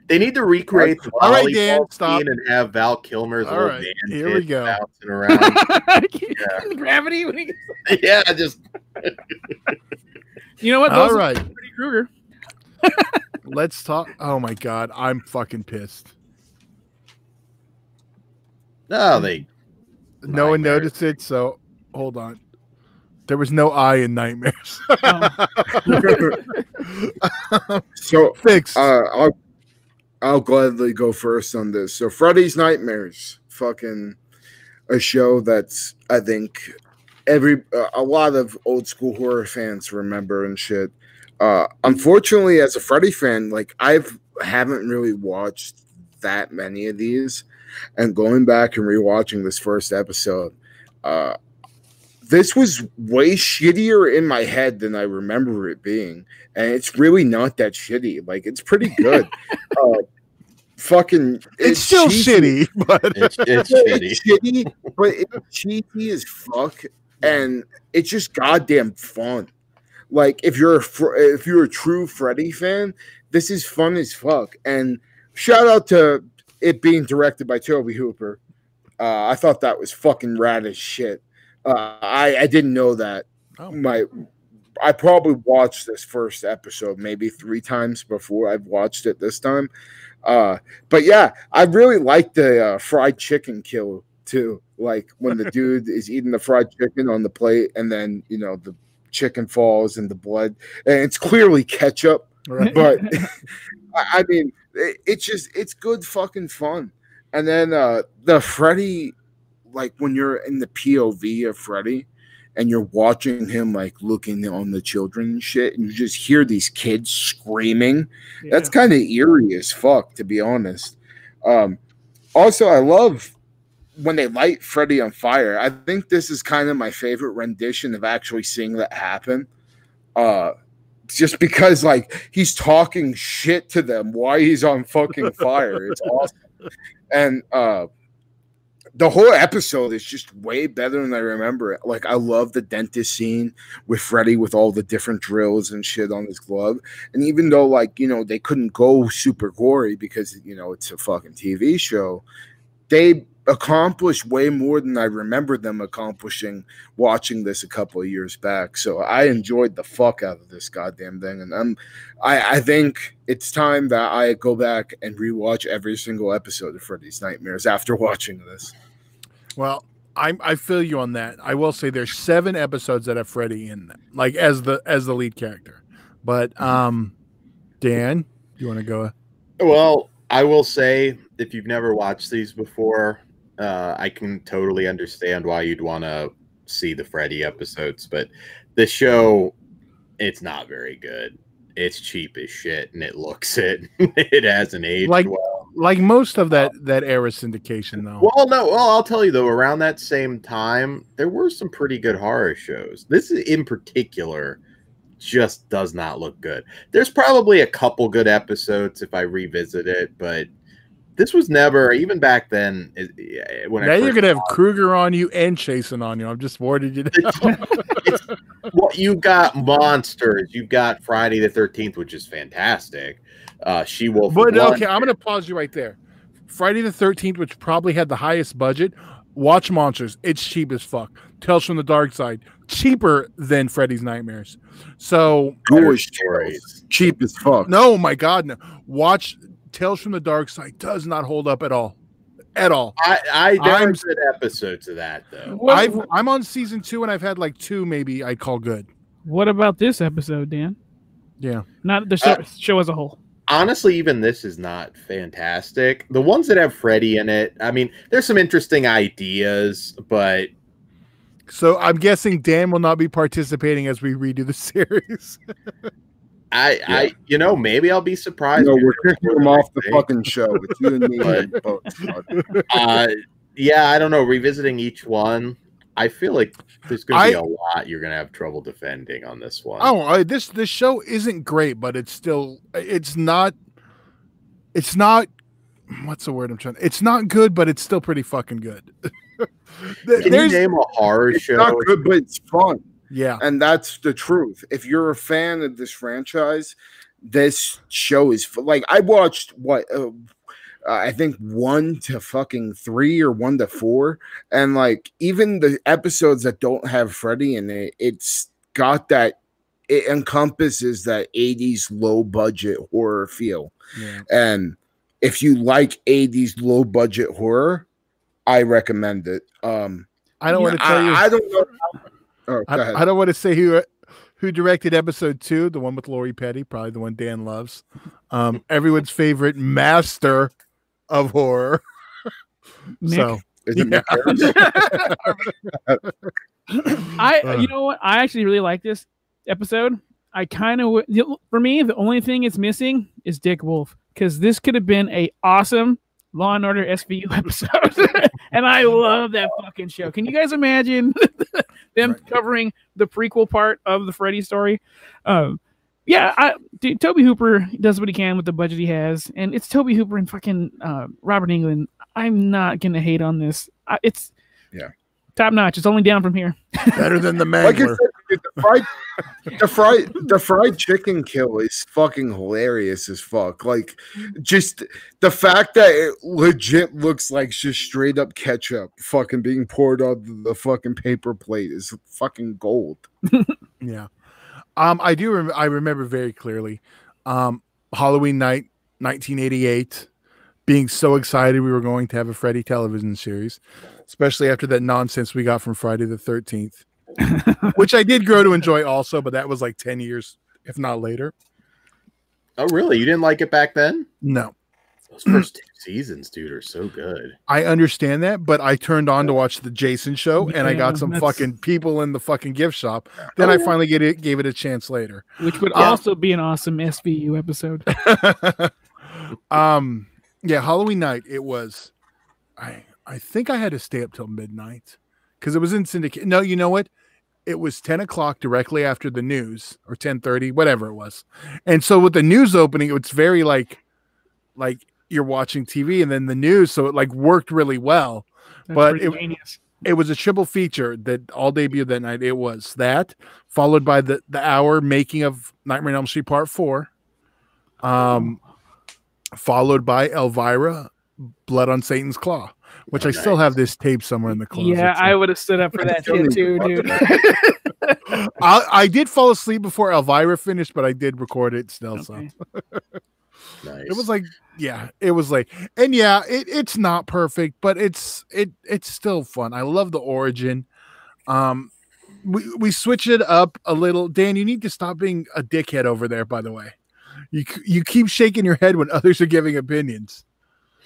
They need to recreate the all right, Dan, scene and have Val Kilmer's all old right, man here we go. bouncing around. The gravity when he gets... just you know what? All right, Freddy Krueger. Let's talk. Oh my god, I'm fucking pissed. No, no one noticed it, so hold on. There was no I in Nightmares. So fixed. I'll gladly go first on this. So Freddy's Nightmares, fucking a show that's, I think a lot of old school horror fans remember and shit. Unfortunately, as a Freddy fan, like haven't really watched that many of these, and going back and rewatching this first episode, this was way shittier in my head than I remember it being. And it's really not that shitty. Like, it's pretty good. It's still shitty, but it's shitty, but it's cheesy as fuck. And it's just goddamn fun. Like, if you're a true Freddy fan, this is fun as fuck. And shout out to it being directed by Tobe Hooper. I thought that was fucking rad as shit. I didn't know that. I probably watched this first episode maybe 3 times before I've watched it this time. But yeah, I really like the fried chicken kill too. Like when the dude is eating the fried chicken on the plate, and then the chicken falls in the blood, and it's clearly ketchup. Right. But I mean, it's good fucking fun. And then the Freddy, like when you're in the POV of Freddy and you're watching him like looking on the children and shit, and you just hear these kids screaming. Yeah. That's kind of eerie as fuck, to be honest. Also, I love when they light Freddy on fire. I think this is kind of my favorite rendition of actually seeing that happen. Just because like he's talking shit to them while he's on fucking fire. It's awesome. And the whole episode is just way better than I remember it. Like, I love the dentist scene with Freddy with all the different drills and shit on his glove. And even though, like, they couldn't go super gory because, it's a fucking TV show, they accomplished way more than I remember them accomplishing watching this a couple of years back. So I enjoyed the fuck out of this goddamn thing. And I think it's time that I go back and rewatch every single episode of Freddy's Nightmares after watching this. Well, I feel you on that. I will say there's 7 episodes that have Freddy in them, like as the lead character. But Dan, you want to go? Well, I will say, if you've never watched these before, I can totally understand why you'd want to see the Freddy episodes, but the show, it's not very good. It's cheap as shit, and it looks it. It hasn't aged well. Like most of that era syndication, though. Well, I'll tell you, though, around that same time, there were some pretty good horror shows. This in particular just does not look good. There's probably a couple good episodes if I revisit it, but this was never, even back then. When now you're gonna have Krueger on you and Jason on you. I'm just warning you. Well, you got monsters. You got Friday the 13th, which is fantastic. She-Wolf. But okay, I'm gonna pause you right there. Friday the 13th, which probably had the highest budget. Watch Monsters. It's cheap as fuck. Tales from the Dark Side, cheaper than Freddy's Nightmares. So stories, cheap as fuck. No, my God, no. Watch Tales from the Dark Side. Does not hold up at all. At all. I did episodes of that though. I'm on season 2, and I've had like 2 maybe I call good. What about this episode, Dan? Yeah, not the show as a whole. Honestly, even this is not fantastic. The ones that have Freddy in it, I mean, there's some interesting ideas, but so I'm guessing Dan will not be participating as we redo the series. I maybe I'll be surprised. No, we're kicking him off the fucking show. It's you and me. Yeah, I don't know. Revisiting each one, I feel like there's going to be a lot you're going to have trouble defending on this one. Oh, this show isn't great, but it's not. What's the word I'm trying? It's not good, but it's still pretty fucking good. Can you name a horror show? It's not good, but it's fun. Yeah, and that's the truth. If you're a fan of this franchise, this show is like I watched I think 1 to fucking 3 or 1 to 4, and like even the episodes that don't have Freddy in it, it's got that. It encompasses that 80s low budget horror feel, and if you like 80s low budget horror, I recommend it. I don't want to tell you. I don't know. I don't want to say who directed episode 2, the one with Lori Petty, probably the one Dan loves. Everyone's favorite master of horror. Nick. So is it Nick? You know what? I actually really like this episode. I kind of, for me, the only thing it's missing is Dick Wolf, because this could have been a awesome Law and Order SVU episode, and I love that fucking show. Can you guys imagine them covering the prequel part of the Freddy story? Dude, Toby Hooper does what he can with the budget he has, and it's Toby Hooper and fucking Robert Englund. I'm not gonna hate on this. It's top notch. It's only down from here. Better than the Mangler. Like the fried chicken kill is fucking hilarious as fuck. Like, just the fact that it legit looks like just straight up ketchup fucking being poured on the fucking paper plate is fucking gold. Yeah. I do. I remember very clearly. Halloween night, 1988. Being so excited we were going to have a Freddy television series, especially after that nonsense we got from Friday the 13th, which I did grow to enjoy also, but that was like 10 years, if not later. Oh, really? You didn't like it back then? No. Those first 2 seasons, dude, are so good. I understand that, but I turned on to watch the Jason show, and I got some fucking people in the fucking gift shop. Then I finally gave it a chance later. Which would also be an awesome SVU episode. Yeah, Halloween night, it was, I think I had to stay up till midnight because it was in syndicate. No, you know what? It was 10 o'clock directly after the news, or 10:30, whatever it was. And so with the news opening, it's very like you're watching TV and then the news. So it like worked really well. That's but it was a triple feature that all debuted that night. It was that followed by the hour making of Nightmare on Elm Street Part 4. Followed by Elvira, Blood on Satan's Claw, which I still have this tape somewhere in the closet. Yeah, I would have stood up for that shit too, dude. I did fall asleep before Elvira finished, but I did record it still. Okay. So nice. It was like, it was like, and it's not perfect, but it's still fun. I love the origin. We switch it up a little. Dan, you need to stop being a dickhead over there, by the way. You keep shaking your head when others are giving opinions.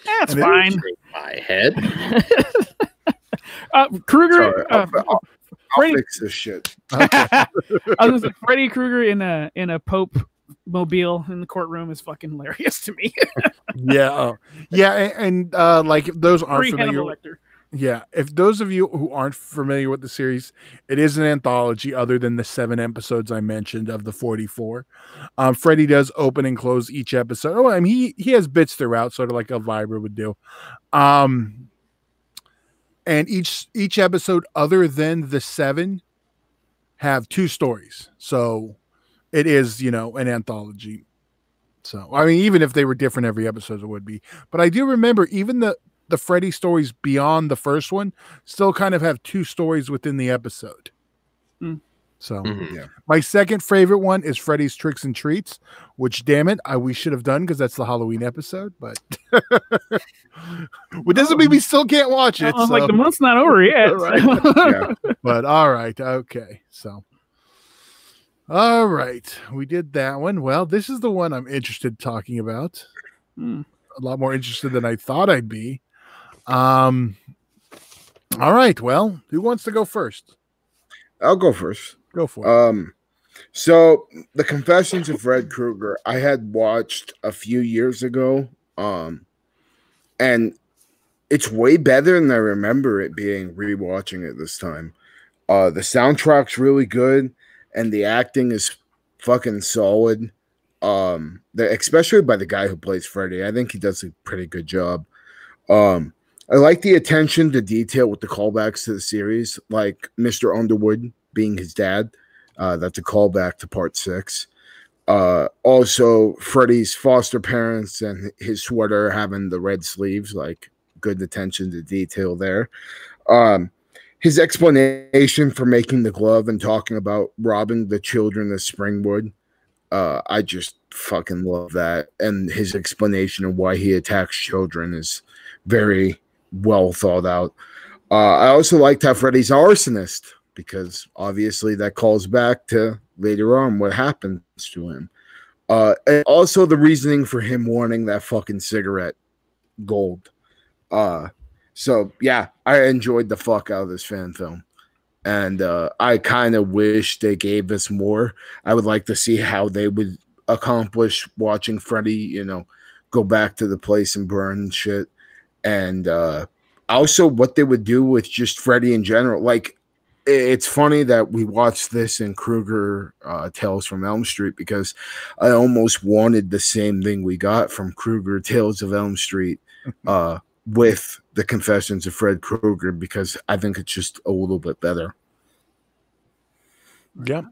That's fine. My head. Krueger. I'll fix this shit. Okay. I was gonna say Freddy Krueger in a Pope mobile in the courtroom is fucking hilarious to me. Yeah, and like if those aren't familiar. Yeah, if those of you who aren't familiar with the series, it is an anthology other than the 7 episodes I mentioned of the 44. Freddy does open and close each episode. Oh, I mean, he has bits throughout, sort of like a Viber would do. And each episode other than the 7 have 2 stories. So it is, an anthology. So, I mean, even if they were different every episode, it would be. But I do remember even the Freddy stories beyond the first one still kind of have 2 stories within the episode. So, Yeah. My second favorite one is Freddy's Tricks and Treats, which, damn it, we should have done because that's the Halloween episode. But well, doesn't mean we still can't watch it. I was like, the month's not over yet. Right. Yeah. But all right, okay, so. All right, we did that one. Well, this is the one I'm interested in talking about. A lot more interested than I thought I'd be. All right, well, who wants to go first? I'll go first. Go for it. So the Confessions of Fred Krueger, I had watched a few years ago. And it's way better than I remember it being rewatching it this time. The soundtrack's really good. And the acting is fucking solid. Especially by the guy who plays Freddy. I think he does a pretty good job. I like the attention to detail with the callbacks to the series, like Mr. Underwood being his dad. That's a callback to part 6. Also, Freddy's foster parents and his sweater having the red sleeves, like good attention to detail there. His explanation for making the glove and talking about robbing the children of Springwood. I just fucking love that. And his explanation of why he attacks children is very well thought out. I also liked how Freddy's an arsonist, because obviously that calls back to later on what happens to him. And also the reasoning for him wanting that fucking cigarette gold. So yeah, I enjoyed the fuck out of this fan film. And I kind of wish they gave us more. I would like to see how they would accomplish watching Freddy, go back to the place and burn and shit. And also what they would do with just Freddy in general. Like, it's funny that we watched this in Krueger Tales from Elm Street, because I almost wanted the same thing we got from Krueger Tales of Elm Street with the Confessions of Fred Krueger, because I think it's just a little bit better. Yeah,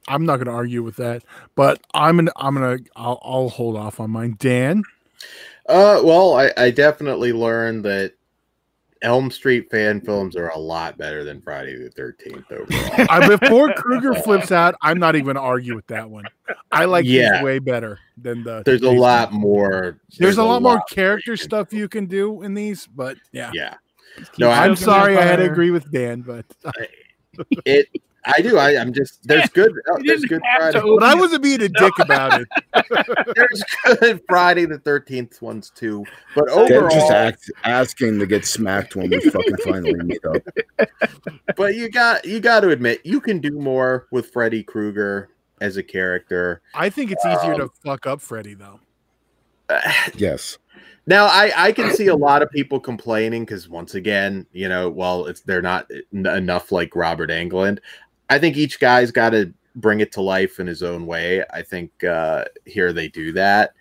I'm not going to argue with that, but I'll hold off on mine. Dan? Well, I definitely learned that Elm Street fan films are a lot better than Friday the 13th overall. Before Krueger flips out, I'm not even going to argue with that one. I like these way better than the. There's a lot more. There's a lot more character stuff you can do in these, but yeah. Yeah. No, I'm sorry, I had to agree with Dan, but I do. I'm just there's good. There's good Friday. But I wasn't being a dick about it. There's good Friday the 13th ones too. But overall, just asking to get smacked when we fucking finally meet up. But you got to admit, you can do more with Freddy Krueger as a character. I think it's easier to fuck up Freddy though. Yes. Now, I can see a lot of people complaining because, once again, they're not enough like Robert Englund. I think each guy's got to bring it to life in his own way. I think here they do that.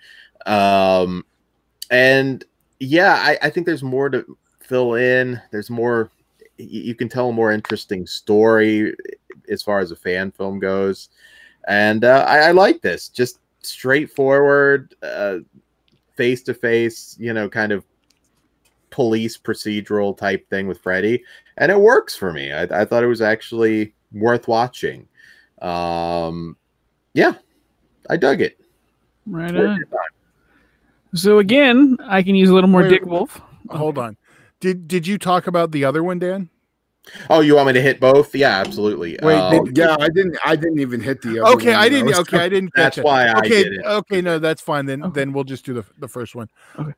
And, yeah, I think there's more to fill in. There's more. You can tell a more interesting story as far as a fan film goes. And I like this. Just straightforward, face-to-face, kind of police procedural type thing with Freddy, and it works for me. I thought it was actually worth watching. Yeah, I dug it. Right on. So again, I can use a little more Dick Wolf. Hold on. Did you talk about the other one, Dan? Oh, you want me to hit both? Yeah, absolutely. Wait, I didn't even hit the other one. I didn't catch that's why I did it. Okay, no, that's fine. Then we'll just do the first one. Okay.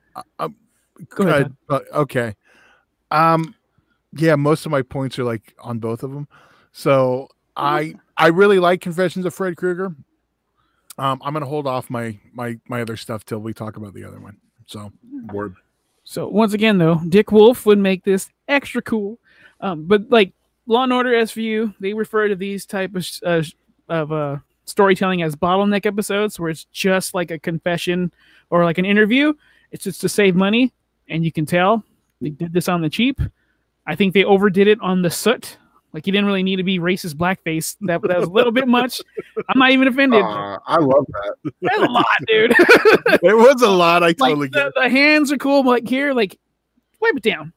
Go ahead. Okay. Yeah, most of my points are like on both of them. So I really like Confessions of Fred Krueger. I'm gonna hold off my other stuff till we talk about the other one. So word. So once again, though, Dick Wolf would make this extra cool. But like Law and Order SVU, they refer to these type of storytelling as bottleneck episodes, where it's just like a confession or like an interview. It's just to save money, and you can tell they did this on the cheap. I think they overdid it on the soot. Like, you didn't really need to be racist blackface. That was a little bit much. I'm not even offended. I love that. That's a lot, dude. It was a lot. I totally get it. The hands are cool. Like, here, like, wipe it down.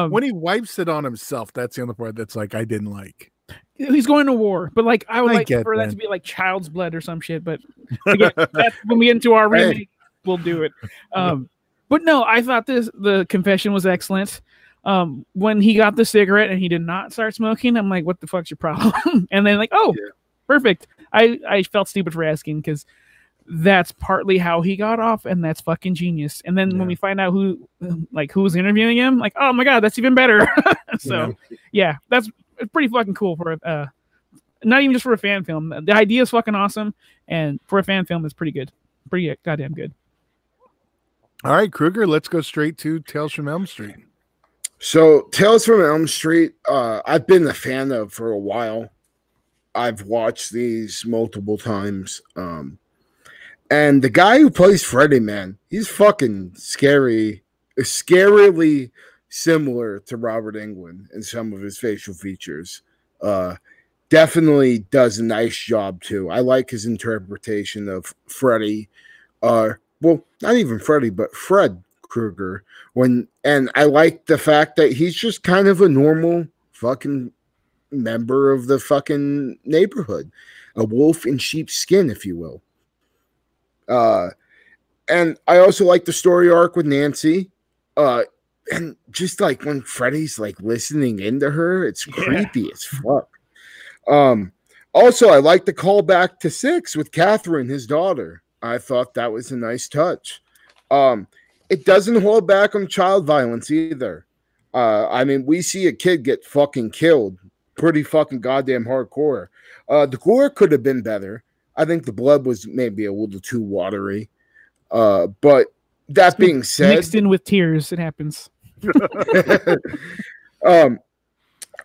When he wipes it on himself, that's the other part that's like I didn't like. He's going to war, but like I would like for that to be like child's blood or some shit. But again, that's when we get into our remake, we'll do it. But no, I thought the confession was excellent. When he got the cigarette and he did not start smoking, I'm like, what the fuck's your problem? And then like, perfect. I felt stupid for asking, because that's partly how he got off, and that's fucking genius. And then when we find out who was interviewing him, like, oh my god, that's even better. So that's pretty fucking cool for not even just for a fan film. The idea is fucking awesome, and for a fan film, it's pretty good, pretty goddamn good. All right, Krueger, let's go straight to Tales from Elm Street. So Tales from Elm Street, I've been a fan of for a while. I've watched these multiple times. And the guy who plays Freddy, man, he's fucking scary, scarily similar to Robert Englund in some of his facial features. Definitely does a nice job too. I like his interpretation of Freddy. Well, not even Freddy, but Fred Krueger. And I like the fact that he's just kind of a normal fucking member of the fucking neighborhood, a wolf in sheep's skin, if you will. And I also like the story arc with Nancy. And just like when Freddy's like listening into her, it's creepy as fuck. Also, I like the callback to 6 with Catherine, his daughter. I thought that was a nice touch. It doesn't hold back on child violence either. I mean, we see a kid get fucking killed pretty fucking goddamn hardcore. The gore could have been better. I think the blood was maybe a little too watery. But that being said, mixed in with tears, it happens.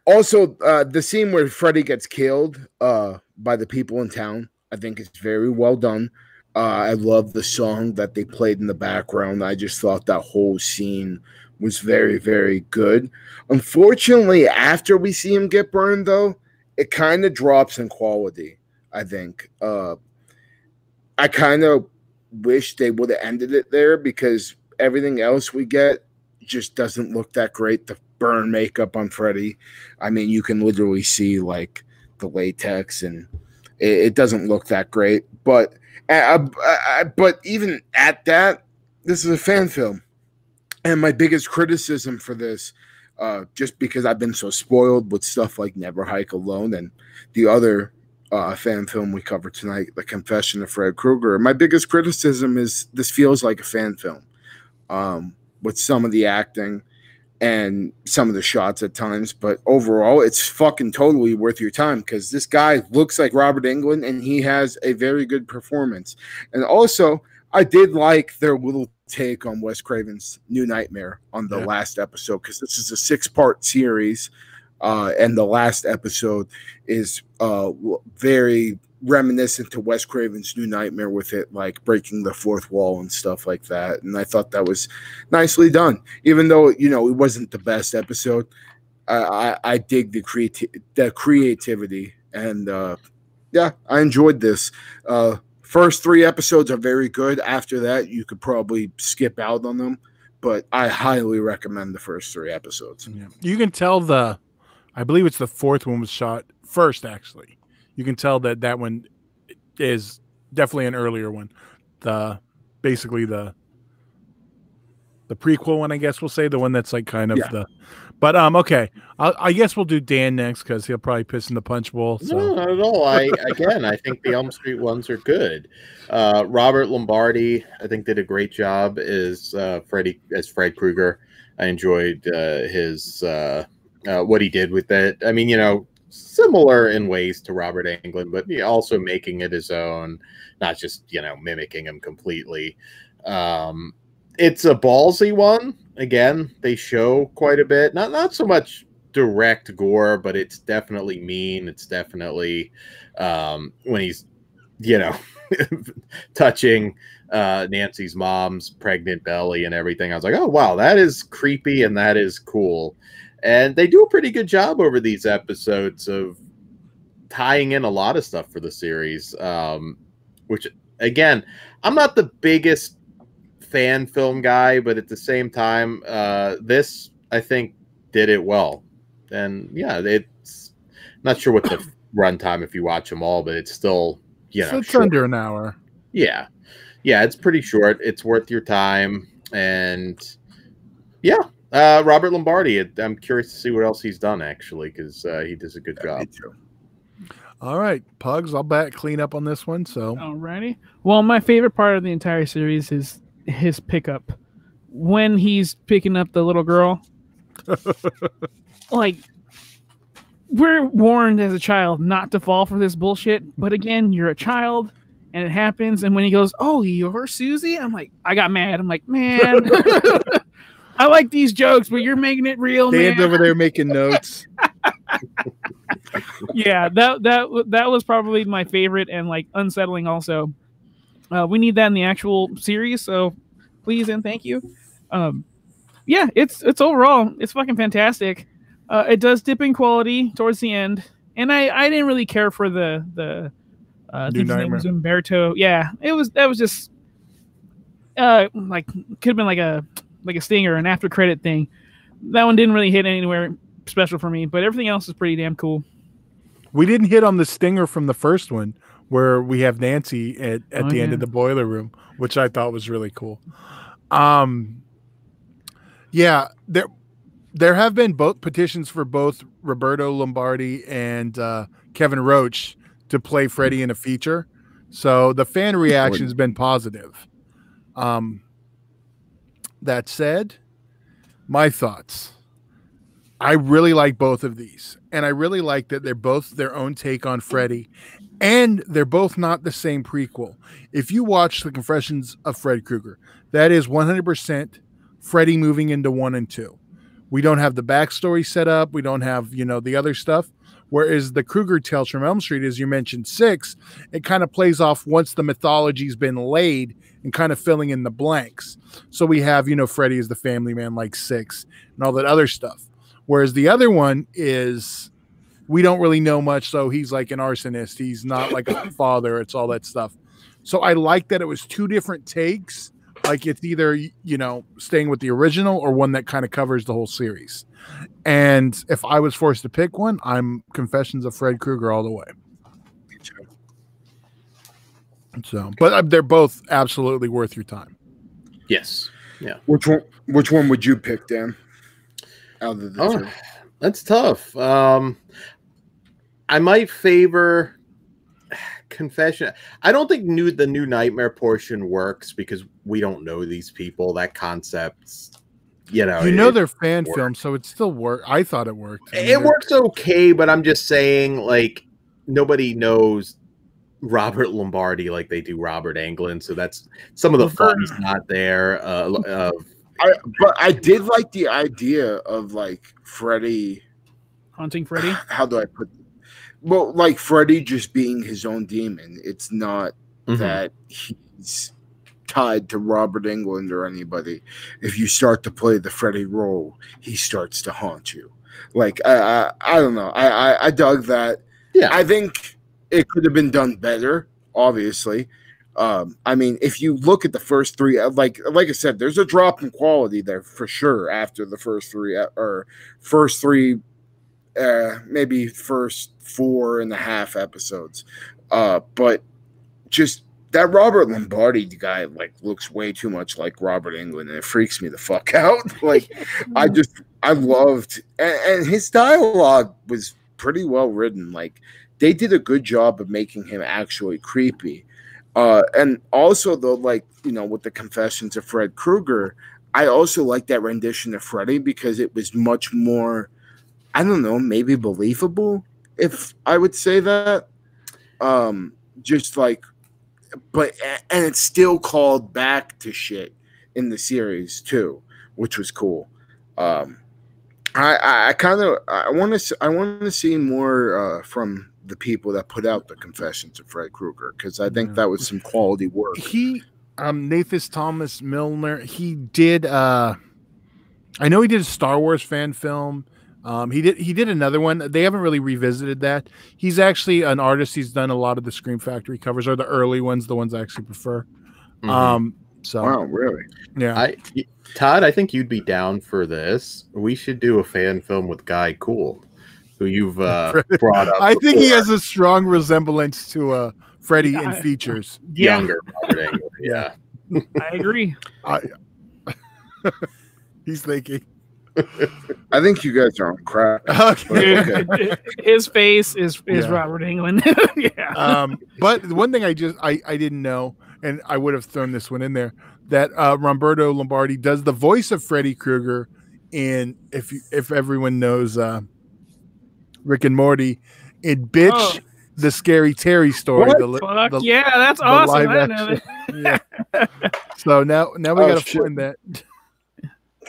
Also, the scene where Freddy gets killed by the people in town, I think it's very well done. I love the song that they played in the background. I just thought that whole scene was very, very good. Unfortunately, after we see him get burned, though, it kind of drops in quality, I think. I kind of wish they would have ended it there, because everything else we get just doesn't look that great. The burn makeup on Freddy, I mean, you can literally see like the latex, and it doesn't look that great. But even at that, this is a fan film, and my biggest criticism for this, just because I've been so spoiled with stuff like Never Hike Alone and the other fan film we covered tonight, The Confession of Fred Krueger, my biggest criticism is this feels like a fan film, with some of the acting and some of the shots at times, but overall it's fucking totally worth your time, because this guy looks like Robert Englund and he has a very good performance. And also, I did like their little take on Wes Craven's New Nightmare on the last episode, because this is a 6-part series, and the last episode is very reminiscent to Wes Craven's New Nightmare, with it like breaking the fourth wall and stuff like that. And I thought that was nicely done, even though, you know, it wasn't the best episode. I dig the creativity, and I enjoyed this. First 3 episodes are very good. After that, you could probably skip out on them, but I highly recommend the first 3 episodes. Yeah. You can tell I believe it's the 4th one was shot first, actually. You can tell that one is definitely an earlier one. Basically the prequel one, I guess we'll say, the one that's like kind of But okay, I guess we'll do Dan next, because he'll probably piss in the punch bowl. So. No, not at all. I think the Elm Street ones are good. Robert Lombardi, I think, did a great job as Fred Krueger. I enjoyed his what he did with it. I mean, you know, similar in ways to Robert Englund, but also making it his own, not just, you know, mimicking him completely. it's a ballsy one. Again, they show quite a bit. Not so much direct gore, but it's definitely mean. It's definitely when he's, you know, touching Nancy's mom's pregnant belly and everything. I was like, oh wow, that is creepy and that is cool. And they do a pretty good job over these episodes of tying in a lot of stuff for the series. Which again, I'm not the biggest fan film guy, but at the same time, this I think did it well. And yeah, it's not sure what the runtime if you watch them all, but it's still, you know, it's under an hour. Yeah, it's pretty short. It's worth your time, and yeah, Robert Lombardi. I'm curious to see what else he's done actually, because he does a good job. All right, Pugs, I'll back clean up on this one. So, alrighty. Well, my favorite part of the entire series is his pickup when he's picking up the little girl. Like, we're warned as a child not to fall for this bullshit, but again, you're a child and it happens. And when he goes, "Oh, you're Susie," I'm like, I got mad. I'm like, man, I like these jokes, but you're making it real. Dan's man. over there making notes. Yeah, that was probably my favorite and like unsettling also. We need that in the actual series, so please and thank you. Yeah, it's overall it's fucking fantastic. It does dip in quality towards the end, and I didn't really care for the I think his name was Umberto. Yeah, that was just like could have been like a stinger, an after credit thing. That one didn't really hit anywhere special for me, but everything else is pretty damn cool. We didn't hit on the stinger from the first one where we have Nancy at the end of the boiler room, which I thought was really cool. Yeah, there have been both petitions for both Roberto Lombardi and Kevin Roach to play Freddy in a feature. So the fan reaction has been positive. That said, my thoughts. I really like both of these. And I really like that they're both their own take on Freddy. And they're both not the same prequel. If you watch The Confessions of Fred Krueger, that is 100% Freddy moving into 1 and 2. We don't have the backstory set up. We don't have, the other stuff. Whereas the Krueger Tales from Elm Street, as you mentioned, 6, it kind of plays off once the mythology's been laid and kind of filling in the blanks. So we have, Freddy is the family man like 6 and all that other stuff. Whereas the other one is, we don't really know much. So he's like an arsonist. He's not like a father. It's all that stuff. So I like that it was 2 different takes. Like it's either, staying with the original or one that kind of covers the whole series. And if I was forced to pick one, I'm Confessions of Fred Krueger all the way. So, but they're both absolutely worth your time. Yes. Yeah. Which one would you pick, Dan? Out of the two? That's tough. I might favor Confession. I don't think the new Nightmare portion works because we don't know these people. That concept's, they're fan films, so it still works. I thought it worked. It works okay, but I'm just saying, like, nobody knows Robert Lombardi like they do Robert Englund, so that's some of the fun's not there. But I did like the idea of like Freddy haunting Freddy. How do I put it? Well, like Freddy just being his own demon. It's not that he's tied to Robert Englund or anybody. If you start to play the Freddy role, he starts to haunt you. Like I don't know. I dug that. Yeah, I think it could have been done better. Obviously, I mean, if you look at the first 3, like I said, there's a drop in quality there for sure after the first 3 or first 3. Maybe first 4.5 episodes, but just that Robert Lombardi guy like looks way too much like Robert Englund, and it freaks me the fuck out. Like I loved, and his dialogue was pretty well written. Like they did a good job of making him actually creepy, and also though, like with the Confessions of Fred Krueger, I also like that rendition of Freddy because it was much more, I don't know, maybe believable, if I would say that. Just like, and it's still called back to shit in the series too, which was cool. I want to see more from the people that put out the Confessions of Fred Krueger, because I think that was some quality work. He Nathan Thomas Milner, he did I know he did a Star Wars fan film. He did another one. They haven't really revisited that. He's actually an artist. He's done a lot of the Scream Factory covers, or the early ones, the ones I actually prefer. So wow, really? Yeah. Todd, I think you'd be down for this. We should do a fan film with Guy Cool, who you've brought up. I think he has a strong resemblance to Freddy in features. Younger Robert Englund. Yeah. I agree. He's thinking. I think you guys are on crack. Okay. His face is Robert Englund. Yeah. But the one thing I didn't know, and I would have thrown this one in there, that Roberto Lombardi does the voice of Freddy Krueger in, if everyone knows Rick and Morty, in Bitch, the Scary Terry story. Yeah, that's awesome. I know that. Yeah. So now we got to find that.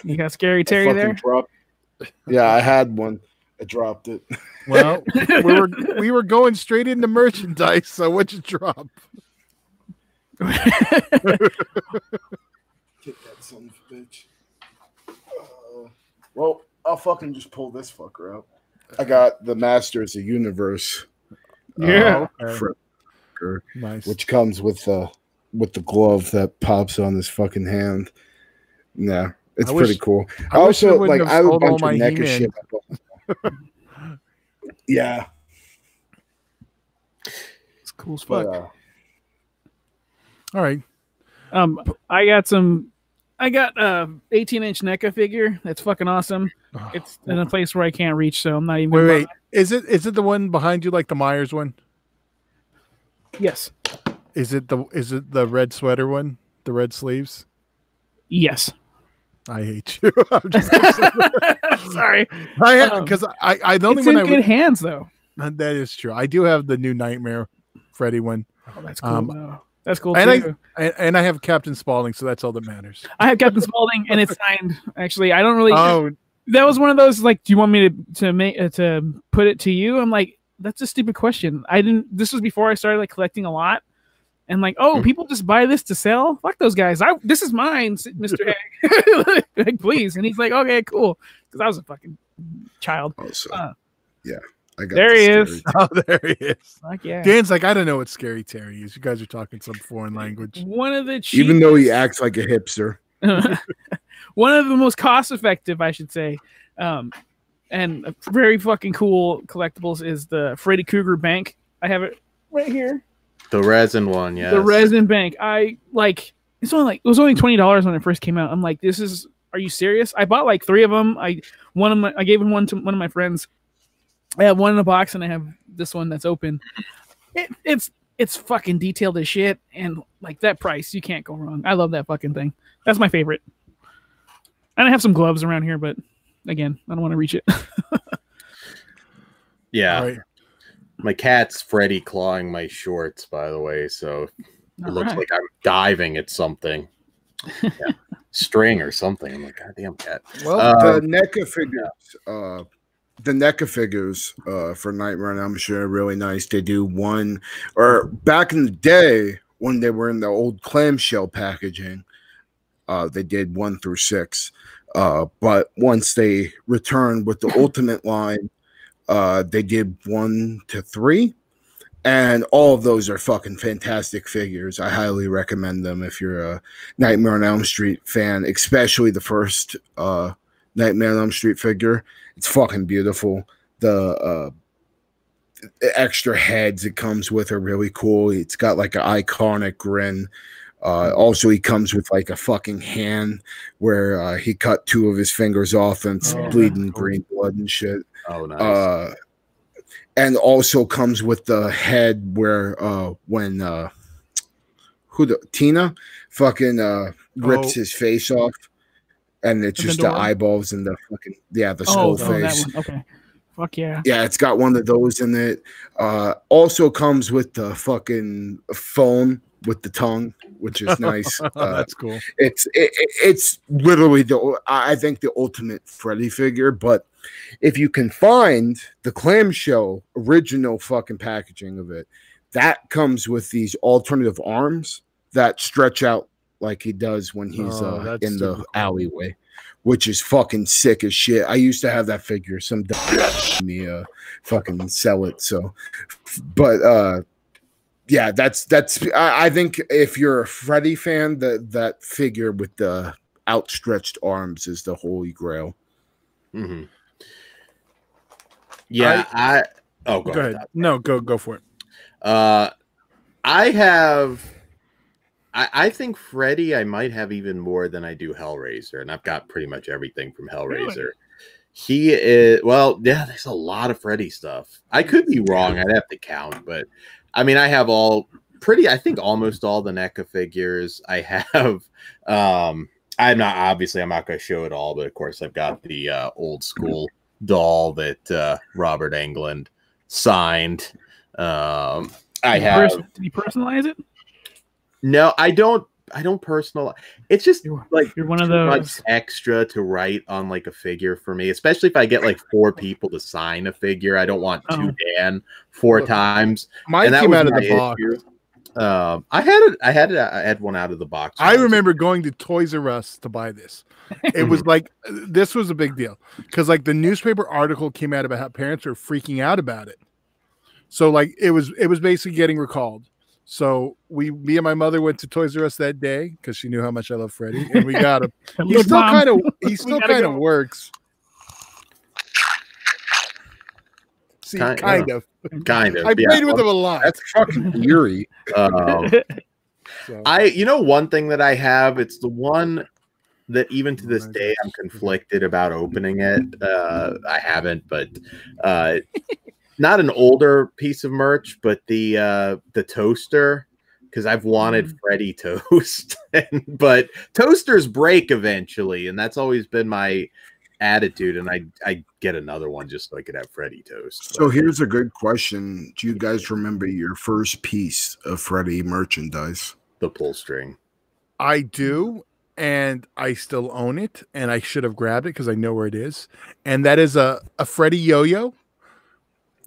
You got Scary Terry there? Yeah, I had one. I dropped it. Well, we were going straight into merchandise, so what'd you drop? Get that son of a bitch. Well, I'll fucking just pull this fucker out. I got the Masters of Universe. Yeah. Nice. Which comes with the glove that pops on his fucking hand. Yeah. It's pretty cool. I also like I have a bunch of NECA shit. Yeah. It's cool as fuck. All right. I got 18-inch NECA figure. That's fucking awesome. It's in a place where I can't reach, so I'm not even wait. Is it the one behind you, like the Myers one? Yes. Is it the red sweater one? The red sleeves? Yes. I hate you. I'm just sorry. Because I the only it's one in good hands though. That is true. I do have the new Nightmare Freddy one. Oh, that's cool. That's cool and too. I have Captain Spaulding, so that's all that matters. I have Captain Spaulding, and it's signed. Actually, I don't really. Oh, that was one of those like, do you want me to put it to you? I'm like, that's a stupid question. I didn't. This was before I started like collecting a lot. And like, people just buy this to sell? Fuck those guys. This is mine, Mr. Egg. Like, please. And he's like, okay, cool. Because I was a fucking child. Yeah. I got there he is. Oh, there he is. Fuck yeah. Dan's like, I don't know what Scary Terry is. You guys are talking some foreign language. One of the cheapest, even though he acts like a hipster. One of the most cost-effective, I should say, and very fucking cool collectibles is the Freddy Krueger bank. I have it right here. The resin one, yeah. The resin bank. It was only $20 when it first came out. I'm like, are you serious? I bought like 3 of them. I gave one to one of my friends. I have one in a box, and I have this one that's open. It's fucking detailed as shit, and like that price, you can't go wrong. I love that fucking thing. That's my favorite. And I have some gloves around here, but again, I don't want to reach it. Yeah. Right. My cat's Freddy clawing my shorts, by the way, so it looks like I'm diving at something. Yeah. String or something. I'm like, goddamn cat. Well, the NECA figures for Nightmare on Elm Street are really nice. They do one, or back in the day when they were in the old clamshell packaging, they did 1 through 6. But once they returned with the Ultimate line, they did 1 to 3, and all of those are fucking fantastic figures. I highly recommend them if you're a Nightmare on Elm Street fan, especially the first Nightmare on Elm Street figure. It's fucking beautiful. The extra heads it comes with are really cool. It's got like an iconic grin. Also, he comes with like a fucking hand where he cut 2 of his fingers off and it's bleeding green blood and shit. Oh, nice. And also comes with the head where when Tina fucking rips his face off, and it's just the eyeballs and the fucking the skull face. That one. Okay. Fuck yeah. Yeah, it's got one of those in it. Also comes with the fucking phone with the tongue, which is nice. That's cool. It's literally I think the ultimate Freddy figure. But if you can find the clamshell original fucking packaging of it, that comes with these alternative arms that stretch out like he does when he's in the alleyway, which is fucking sick as shit. I used to have that figure. Some me fucking sell it. So, but yeah, that's. I think if you're a Freddy fan, that figure with the outstretched arms is the holy grail. Mm-hmm. Yeah, go ahead. No, go for it. I think Freddy, I might have even more than I do Hellraiser, and I've got pretty much everything from Hellraiser. Really? He is, well, yeah, there's a lot of Freddy stuff. I could be wrong. I'd have to count, but I mean, I have I think almost all the NECA figures. I have, I'm not going to show it all, but of course I've got the old school doll that Robert Englund signed. Did you personalize it? No, I don't personalize. It's just you're one of those much extra to write on like a figure for me, especially if I get like 4 people to sign a figure. I don't want to Dan 4 times. Mine came out of the box. I had one out of the box. I remember going to Toys R Us to buy this. It was like, this was a big deal because like the newspaper article came out about how parents were freaking out about it. So like it was basically getting recalled. So me and my mother went to Toys R Us that day because she knew how much I love Freddy, and we got him. He still kind of works. See, kind of. I played with him a lot. That's fucking eerie. One thing that I have, it's the one that even to this day I'm conflicted about opening it. I haven't, but not an older piece of merch, but the toaster, because I've wanted Freddy toast, but toasters break eventually, and that's always been my attitude. And I get another one just so I could have Freddy toast. So here's a good question: do you guys remember your first piece of Freddy merchandise? The pull string. I do, and I still own it, and I should have grabbed it because I know where it is, and that is a Freddy yo-yo.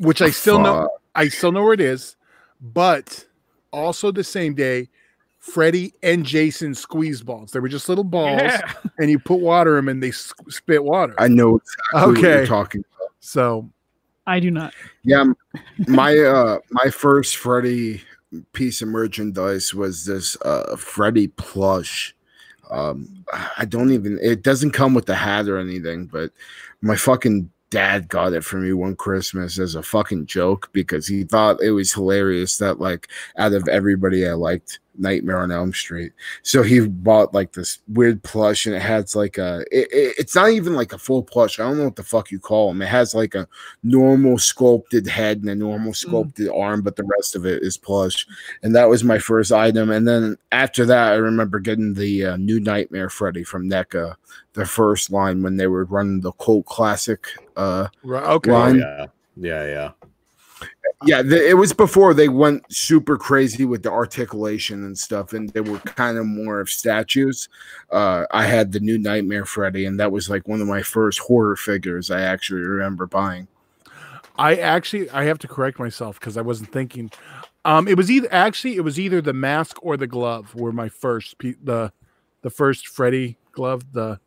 Which I still know where it is, but also the same day, Freddy and Jason squeeze balls. They were just little balls, and you put water in them, and they spit water. I know exactly what you're talking about. So, I do not. Yeah, my first Freddy piece of merchandise was this Freddy plush. It doesn't come with the hat or anything, but my fucking dad got it for me one Christmas as a fucking joke because he thought it was hilarious that like out of everybody I liked Nightmare on Elm Street. So he bought like this weird plush, and it has like it's not even like a full plush. I don't know what the fuck you call them. It has like a normal sculpted head and a normal sculpted arm, but the rest of it is plush. And that was my first item. And then after that, I remember getting the new Nightmare Freddy from NECA, the first line when they were running the cult classic line. Yeah, it was before they went super crazy with the articulation and stuff, and they were kind of more of statues. I had the new Nightmare Freddy, and that was like one of my first horror figures I actually remember buying. I have to correct myself because I wasn't thinking. It was either the mask or the glove were my first the first Freddy glove, the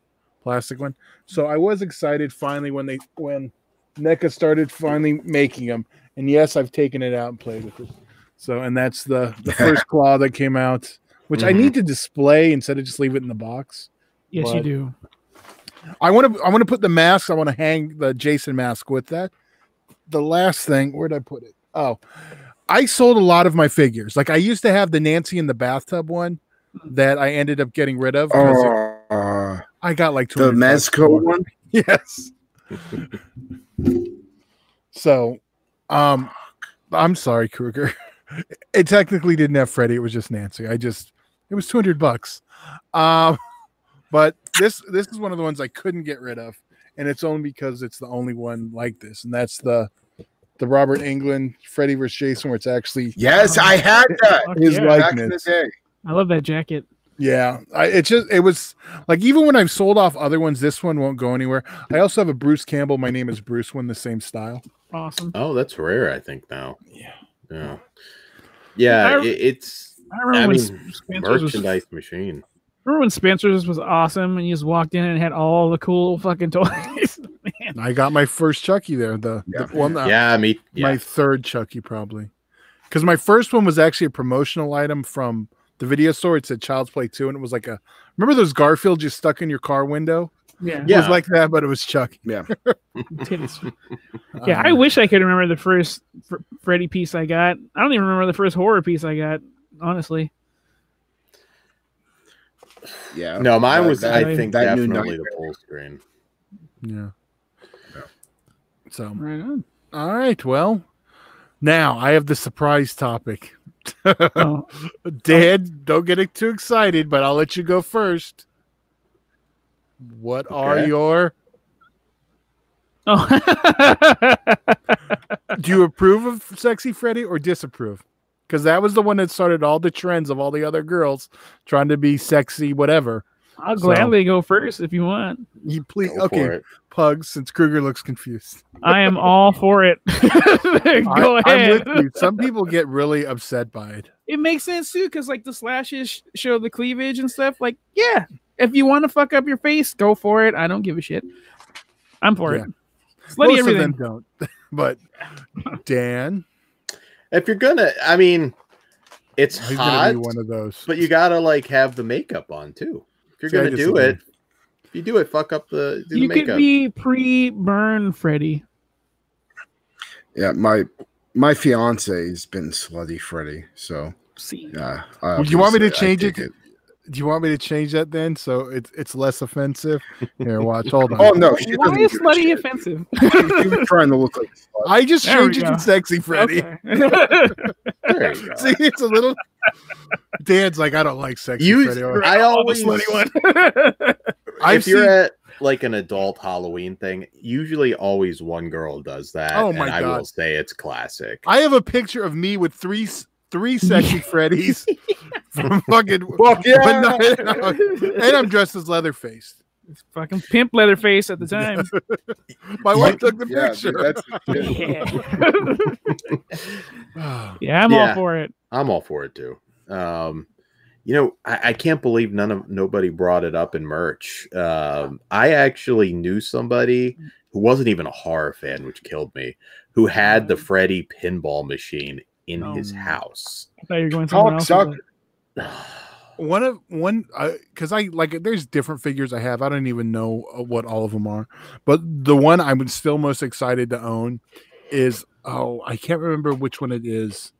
plastic one. So I was excited finally when NECA started finally making them. And yes, I've taken it out and played with it. So, and that's the first claw that came out, which I need to display instead of just leave it in the box. Yes, but you do. I want to put the mask. I want to hang the Jason mask with that. The last thing, where'd I put it? Oh, I sold a lot of my figures. Like I used to have the Nancy in the bathtub one that I ended up getting rid of. I got like the Mezco one. Yes. So. I'm sorry, Krueger. It technically didn't have Freddy. It was just Nancy. It was $200. But this is one of the ones I couldn't get rid of, and it's only because it's the only one like this, and that's the the Robert Englund Freddy vs. Jason, where it's actually Yes, I had that. his yeah. Back in the likeness. day. I love that jacket. Yeah, it was like, even when I've sold off other ones, this one won't go anywhere. I also have a Bruce Campbell, My Name is Bruce one, the same style. Awesome. Oh, that's rare, I think now. Yeah. It's I remember when Spencer's merchandise machine. Remember when Spencer's was awesome and you just walked in and it had all the cool fucking toys? Man. I got my first Chucky there. My third Chucky probably, because my first one was actually a promotional item from the video store. It said Child's Play 2, and it was like remember those Garfields you stuck in your car window? Yeah. It was like that, but it was Chucky. Yeah. Yeah, I wish I could remember the first Freddy piece I got. I don't even remember the first horror piece I got, honestly. Yeah. No, mine was, that- I think, that new definitely the Nightmare. full screen. Yeah. So, Right on. all right. Well, now I have the surprise topic. Oh. Dad, don't get it too excited, but I'll let you go first. What are your... Oh. Do you approve of Sexy Freddy or disapprove? Because that was the one that started all the trends of all the other girls trying to be sexy, whatever. I'll gladly go first if you want. You please, Go for okay, it. Pugs, since Krueger looks confused. I am all for it. Go ahead. I'm with you. Some people get really upset by it. It makes sense too, because like the slashes show the cleavage and stuff. Like, yeah, if you want to fuck up your face, go for it. I don't give a shit. I'm for it. Slutty Most everything. of them don't. But Dan, If you're gonna, I mean, it's he's hot, gonna be one of those. but you gotta like have the makeup on too. If you're gonna do it, if you do it, fuck up the You makeup. could be pre-burn Freddy. Yeah, my fiance has been Slutty Freddy, so See, yeah. Do you want me to obviously, I change it? dig Do you want me to change that then, so it's less offensive? Here, watch. Hold on. Oh no, she why doesn't is give a Slutty shit. offensive? She was trying to look like a slut. I just There we changed it go. to Sexy Freddy. Okay. There you go. See, it's a little. Dan's like, I don't like Sexy You, Freddy. I always, I've if you're seen- at like an adult Halloween thing, usually always one girl does that. Oh my and I God. will say it's classic. I have a picture of me with three Sexy Freddys from fucking. Fuck yeah. but no, and I'm dressed as Leatherface. Fucking pimp Leatherface at the time. My wife took the Yeah, picture. dude, that's the shit. Yeah, I'm all for it. I'm all for it too. You know, I can't believe nobody brought it up in merch. I actually knew somebody who wasn't even a horror fan, which killed me, who had the Freddy pinball machine in his house. I thought you were going somewhere else. Suck. Because I like, there's different figures I have. I don't even know what all of them are, but the one I'm still most excited to own is, I can't remember which one it is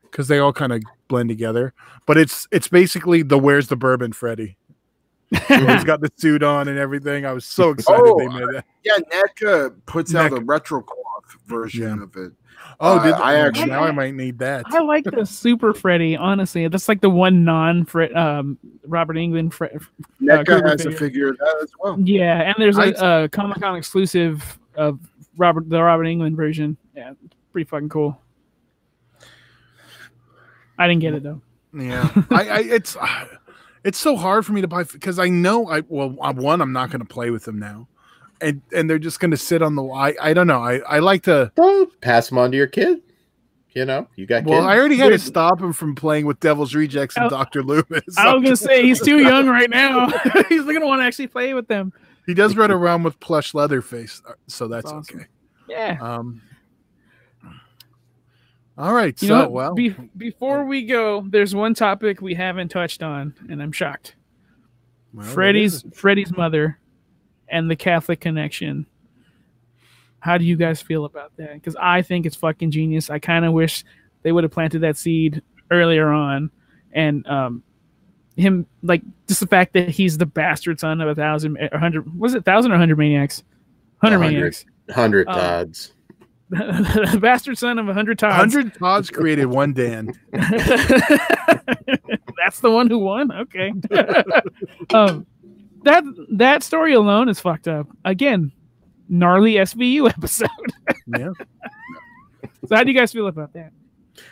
because they all kind of blend together. But it's basically the Where's the Bourbon Freddy. He's got the suit on and everything. I was so excited they made that. Yeah, NECA puts out NECA. a retro cloth version of it. Oh, I actually now I might need that. I like the Super Freddy, honestly. That's like the one Robert Englund NECA Krueger has a figure of that as well. Yeah, and there's a Comic-Con exclusive of the Robert Englund version. Yeah, it's pretty fucking cool. I didn't get it though. Yeah, it's so hard for me to buy because I know I'm not going to play with them now, and they're just going to sit on the. I don't know. I like to Pass them on to your kid. You know, you got. Well, kids. I already had to stop him from playing with Devil's Rejects and Dr. Loomis. I was gonna say he's too young right now. He's gonna want to actually play with them. He does run around with plush Leatherface, so that's awesome. okay. Yeah. All right. You know what? Before we go, there's one topic we haven't touched on, and I'm shocked. Well, Freddy's mother and the Catholic connection. How do you guys feel about that? Because I think it's fucking genius. I kind of wish they would have planted that seed earlier on, and him like just the fact that he's the bastard son of 1,000 was it 1,000 or 100 maniacs? 100 maniacs. 100 Todds. The bastard son of 100 Todds. 100 Todds created one Dan. That's the one who won. Okay. That story alone is fucked up. Again, gnarly SVU episode. Yeah. So how do you guys feel about that?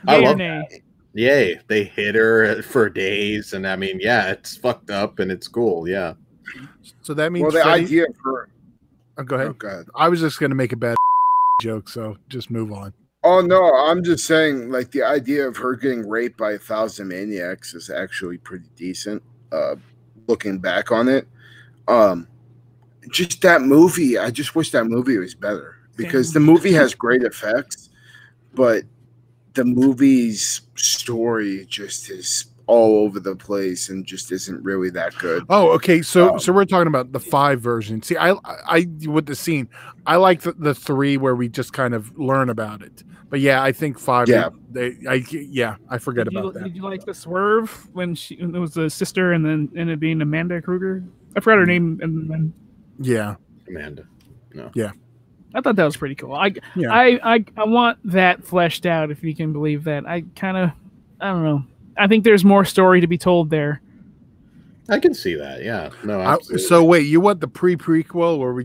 I Yay or love nay? that. Yay. They hit her for days. And I mean, yeah, it's fucked up and it's cool. Yeah. So that means Well, the Freddy... idea of her. Oh, go ahead. Oh, God. I was just going to make a bad joke, so just move on. Oh no, I'm just saying, like, the idea of her getting raped by 1,000 maniacs is actually pretty decent. Looking back on it, just that movie. I just wish that movie was better because the movie has great effects, but the movie's story just is all over the place and just isn't really that good. Oh, okay. So we're talking about the 5 version. See, I with the scene, I like the 3 where we just kind of learn about it. But yeah, I think 5. Yeah, I forget about that. Did you like the swerve when it was the sister and then ended up being Amanda Krueger? I forgot her name. And then yeah, Amanda. No. Yeah, I thought that was pretty cool. I want that fleshed out, if you can believe that. I don't know. I think there's more story to be told there. I can see that. Yeah. No. Absolutely. So wait, you want the prequel where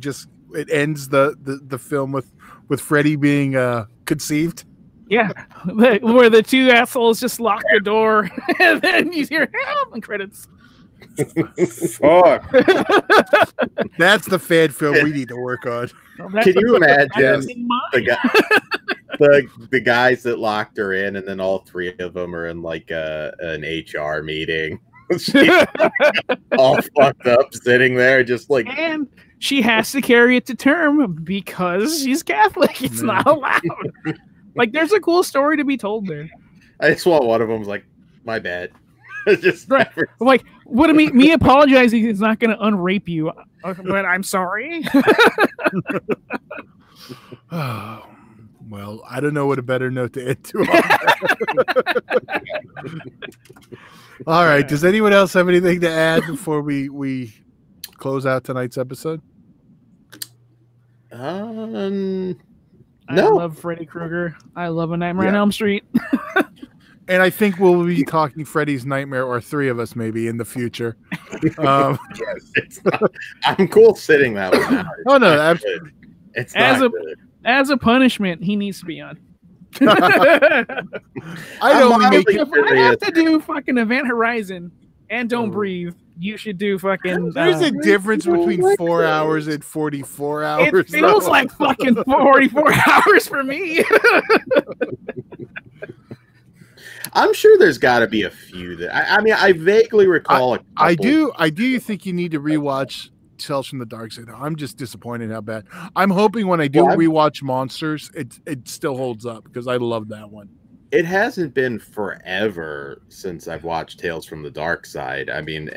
it ends the film with Freddy being conceived? Yeah, where the 2 assholes just lock the door and then you hear help and credits. Fuck. That's the fan film we need to work on. Can you imagine the guys that locked her in, and then all 3 of them are in like an HR meeting, all fucked up, sitting there, just like. And she has to carry it to term because she's Catholic. It's not allowed. Like, there's a cool story to be told there. I just want one of them's like, my bad. Just right. Like, what I mean, me apologizing is not going to unrape you, but I'm sorry. Oh, well, I don't know what a better note to end to. All right. Does anyone else have anything to add before we close out tonight's episode? No. I love Freddy Krueger. I love A Nightmare on Elm Street. And I think we'll be talking Freddy's Nightmare, or 3 of us maybe in the future. Yes, I'm cool sitting that one out. Oh no, absolutely. It's not good. As a punishment, he needs to be on. I have to do fucking Event Horizon and Don't Breathe. You should do fucking. There's a difference between 4 hours and 44 hours. It feels like fucking 44 hours for me. I'm sure there's got to be a few that I mean. I vaguely recall. I do think you need to rewatch Tales from the Dark Side. I'm just disappointed how bad. I'm hoping when I do rewatch Monsters, it still holds up because I love that one. It hasn't been forever since I've watched Tales from the Dark Side. I mean,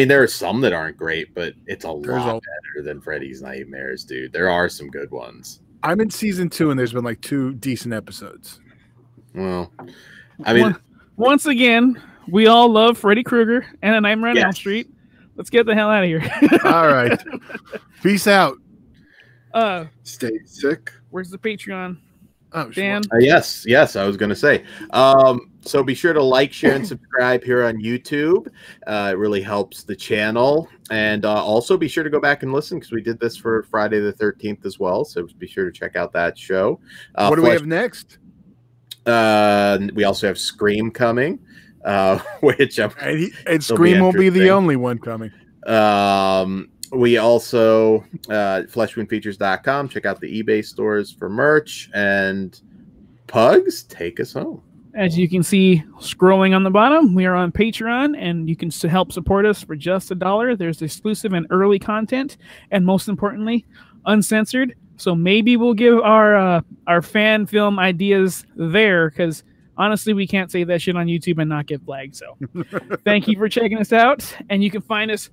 there are some that aren't great, but it's a lot better than Freddy's Nightmares, dude. There are some good ones. I'm in season 2, and there's been like 2 decent episodes. Well, I mean, once again, we all love Freddy Krueger and A Nightmare on Elm Street. Let's get the hell out of here. All right. Peace out. Stay sick. Where's the Patreon? Oh, Dan? Yes, I was going to say. So be sure to like, share, and subscribe here on YouTube. It really helps the channel. And also be sure to go back and listen because we did this for Friday the 13th as well. So be sure to check out that show. What do we have next? We also have Scream coming, which and Scream will be the only one coming. We also fleshwoundfeatures.com. Check out the eBay stores for merch. And Pugs, take us home. As you can see scrolling on the bottom, we are on Patreon, and you can help support us for just $1. There's exclusive and early content, and most importantly, uncensored. So maybe we'll give our fan film ideas there, because honestly, we can't say that shit on YouTube and not get flagged. So thank you for checking us out. And you can find us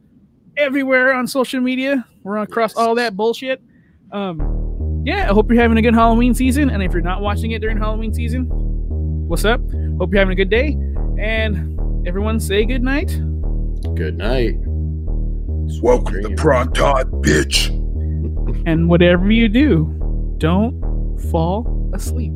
everywhere on social media. We're across all that bullshit. I hope you're having a good Halloween season. And if you're not watching it during Halloween season, what's up? Hope you're having a good day. And everyone say good night. Good night. Welcome to Prawn Todd, bitch. And whatever you do, don't fall asleep.